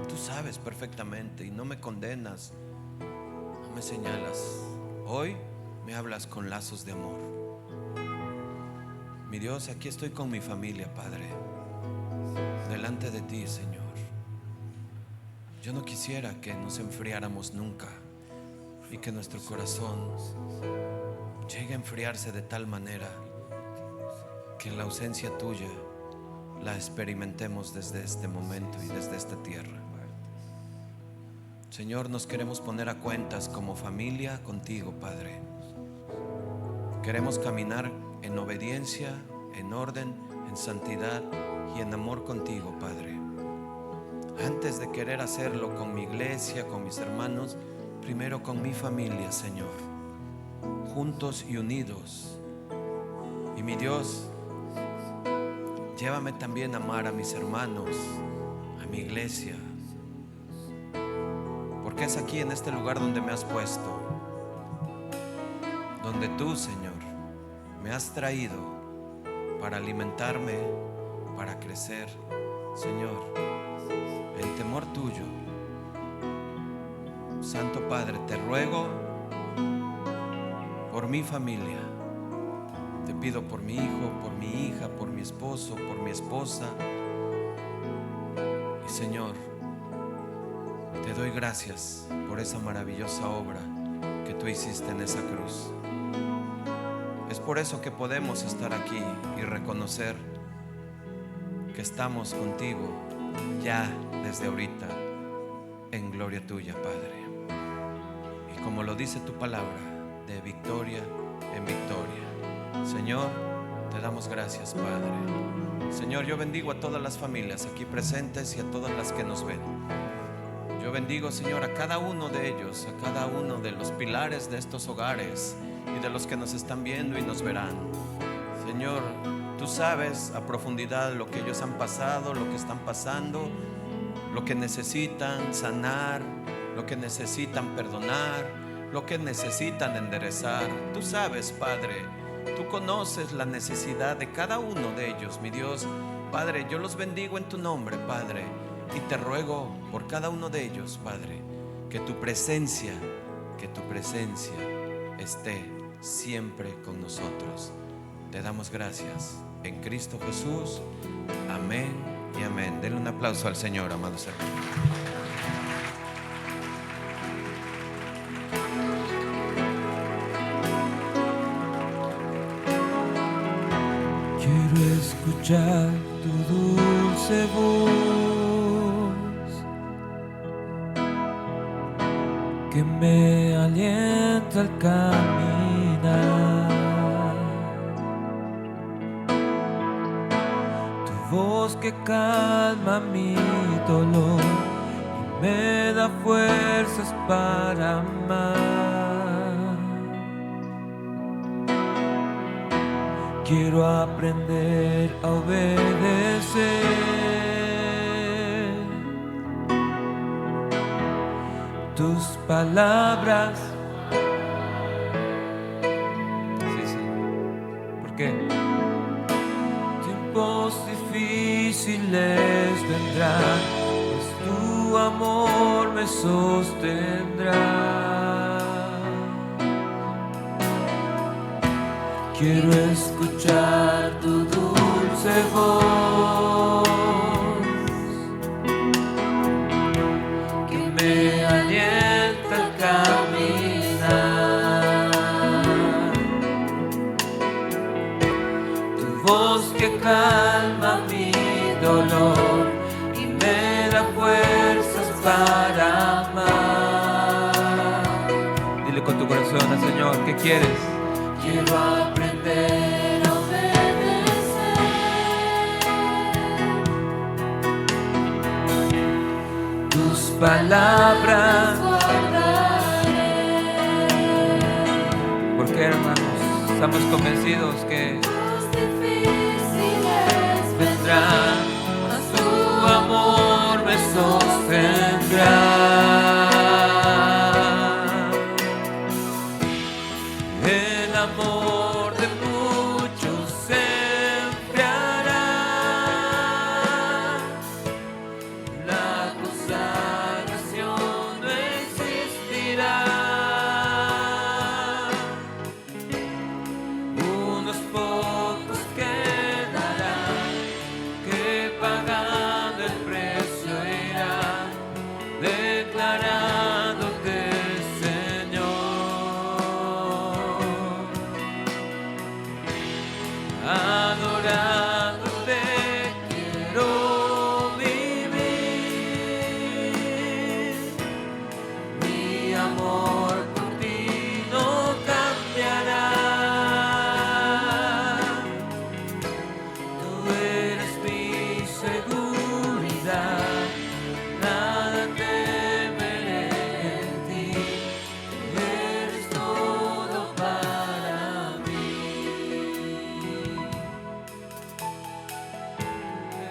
Tú sabes perfectamente y no me condenas. me señalas. Hoy me hablas con lazos de amor. Mi Dios, aquí estoy con mi familia, Padre, delante de ti, Señor. Yo no quisiera que nos enfriáramos nunca y que nuestro corazón llegue a enfriarse de tal manera que la ausencia tuya la experimentemos desde este momento y desde esta tierra. Señor, nos queremos poner a cuentas como familia contigo, Padre. Queremos caminar en obediencia, en orden, en santidad y en amor contigo, Padre. Antes de querer hacerlo con mi iglesia, con mis hermanos, primero con mi familia, Señor, juntos y unidos. Y mi Dios, llévame también a amar a mis hermanos, a mi iglesia, porque es aquí en este lugar donde me has puesto, donde tú, Señor, me has traído para alimentarme, para crecer, Señor, en temor tuyo. Santo Padre, te ruego por mi familia. Te pido por mi hijo, por mi hija, por mi esposo, por mi esposa. Y Señor, te doy gracias por esa maravillosa obra que tú hiciste en esa cruz. Es por eso que podemos estar aquí y reconocer que estamos contigo ya desde ahorita en gloria tuya, Padre. Y como lo dice tu palabra, de victoria en victoria. Señor, te damos gracias, Padre. Señor, yo bendigo a todas las familias aquí presentes y a todas las que nos ven. Yo bendigo, Señor, a cada uno de ellos, a cada uno de los pilares de estos hogares y de los que nos están viendo y nos verán. Señor, tú sabes a profundidad lo que ellos han pasado, lo que están pasando, lo que necesitan sanar, lo que necesitan perdonar, lo que necesitan enderezar. Tú sabes, Padre, tú conoces la necesidad de cada uno de ellos, mi Dios. Padre, yo los bendigo en tu nombre, Padre, y te ruego por cada uno de ellos, Padre, que tu presencia esté siempre con nosotros. Te damos gracias en Cristo Jesús. Amén y amén. Denle un aplauso al Señor, amados hermanos. Quiero escuchar tu dulce voz que me alienta al caminar. Tu voz que calma mi dolor y me da fuerzas para amar. Quiero aprender a obedecer tus palabras. Sí. ¿Por qué? Tiempos difíciles vendrán, pues tu amor me sostendrá. Quiero escuchar tu dulce voz que me alienta al caminar. Tu voz que calma mi dolor y me da fuerzas para amar. Dile con tu corazón al Señor, ¿qué quieres? Quiero aprender a obedecer tus palabras. Porque, hermanos, estamos convencidos que vendrán, mas tu amor me sostendrá. La consagración no existirá. amor por ti no cambiará. Tú eres mi seguridad, nada temeré en ti. Tú eres todo para mí.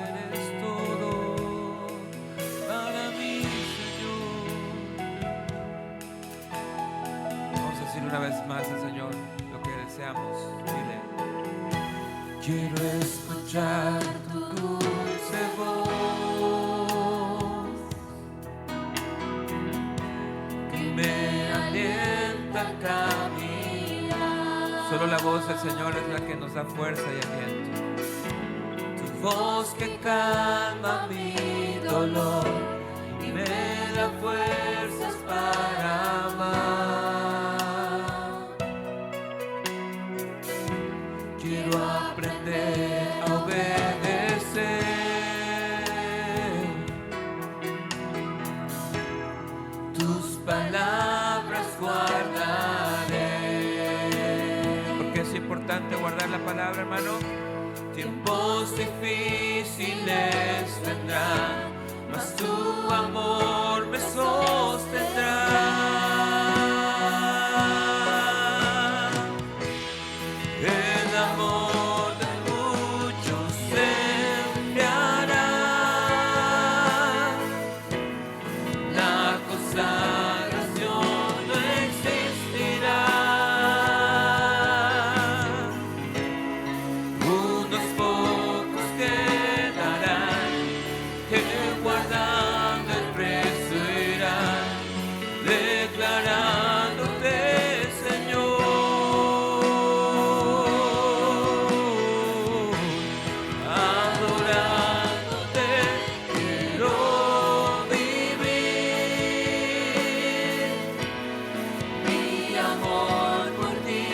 Eres todo para mí, Señor. Vamos a decir una vez más al Señor lo que deseamos. Dile: quiero escuchar tu dulce voz que me alienta a caminar. Solo la voz del Señor es la que nos da fuerza y aliento. Tu voz que calma mi dolor y me da fuerzas para amar. Quiero aprender a obedecer tus palabras, guardaré. Porque es importante guardar la palabra, hermano. Tiempos difíciles vendrán, mas tu amor me sostendrá. El amor de muchos se enfriará, la consagración no existirá. Unos pocos quedarán que guardando el precio irán, declarándote Señor, adorándote quiero vivir. Mi amor por ti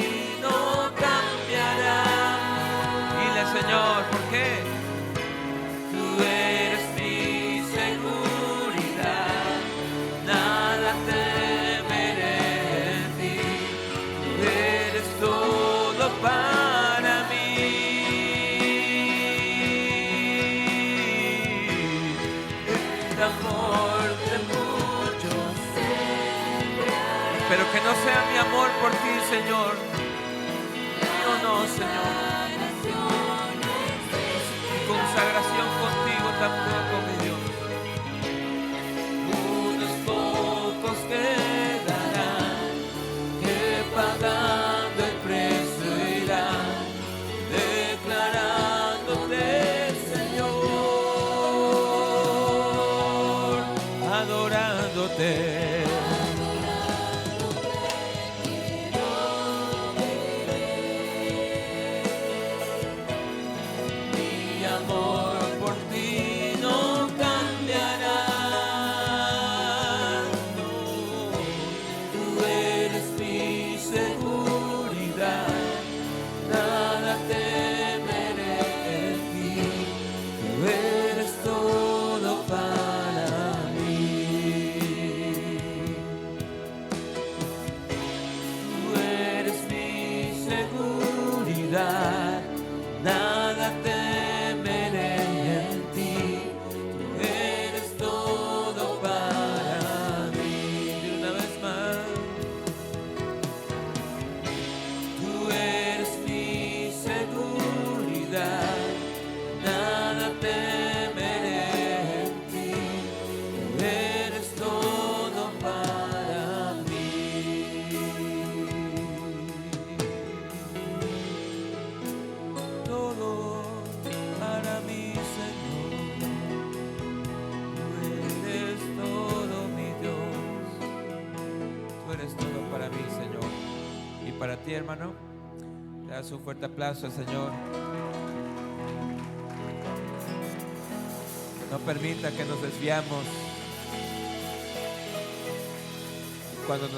no cambiará. Dile, Señor, ¿por qué? Tú eres mi seguridad, nada temeré en ti. Tú eres todo para mí. El amor de muchos se enfriará. Pero que no sea mi amor por ti, Señor. Mío no, Señor. Mi consagración contigo tampoco, mi Dios. Unos pocos quedarán que pagando el precio irán, declarándote Señor, adorándote. Mi amor por ti no cambiará. No, tú eres mi seguridad, nada temeré en ti. Tú eres todo para mí. Tú eres mi seguridad, nada temeré en ti. Tú eres todo para mí. Dile una vez más: tú eres mi seguridad, nada temeré en ti. Tú eres todo para mí. Todo para mí, Señor. Tú eres todo, mi Dios. Tú eres todo para mí, Señor. Y para ti, hermano, le das un fuerte aplauso al Señor. No permita que nos desviamos. Cuando nos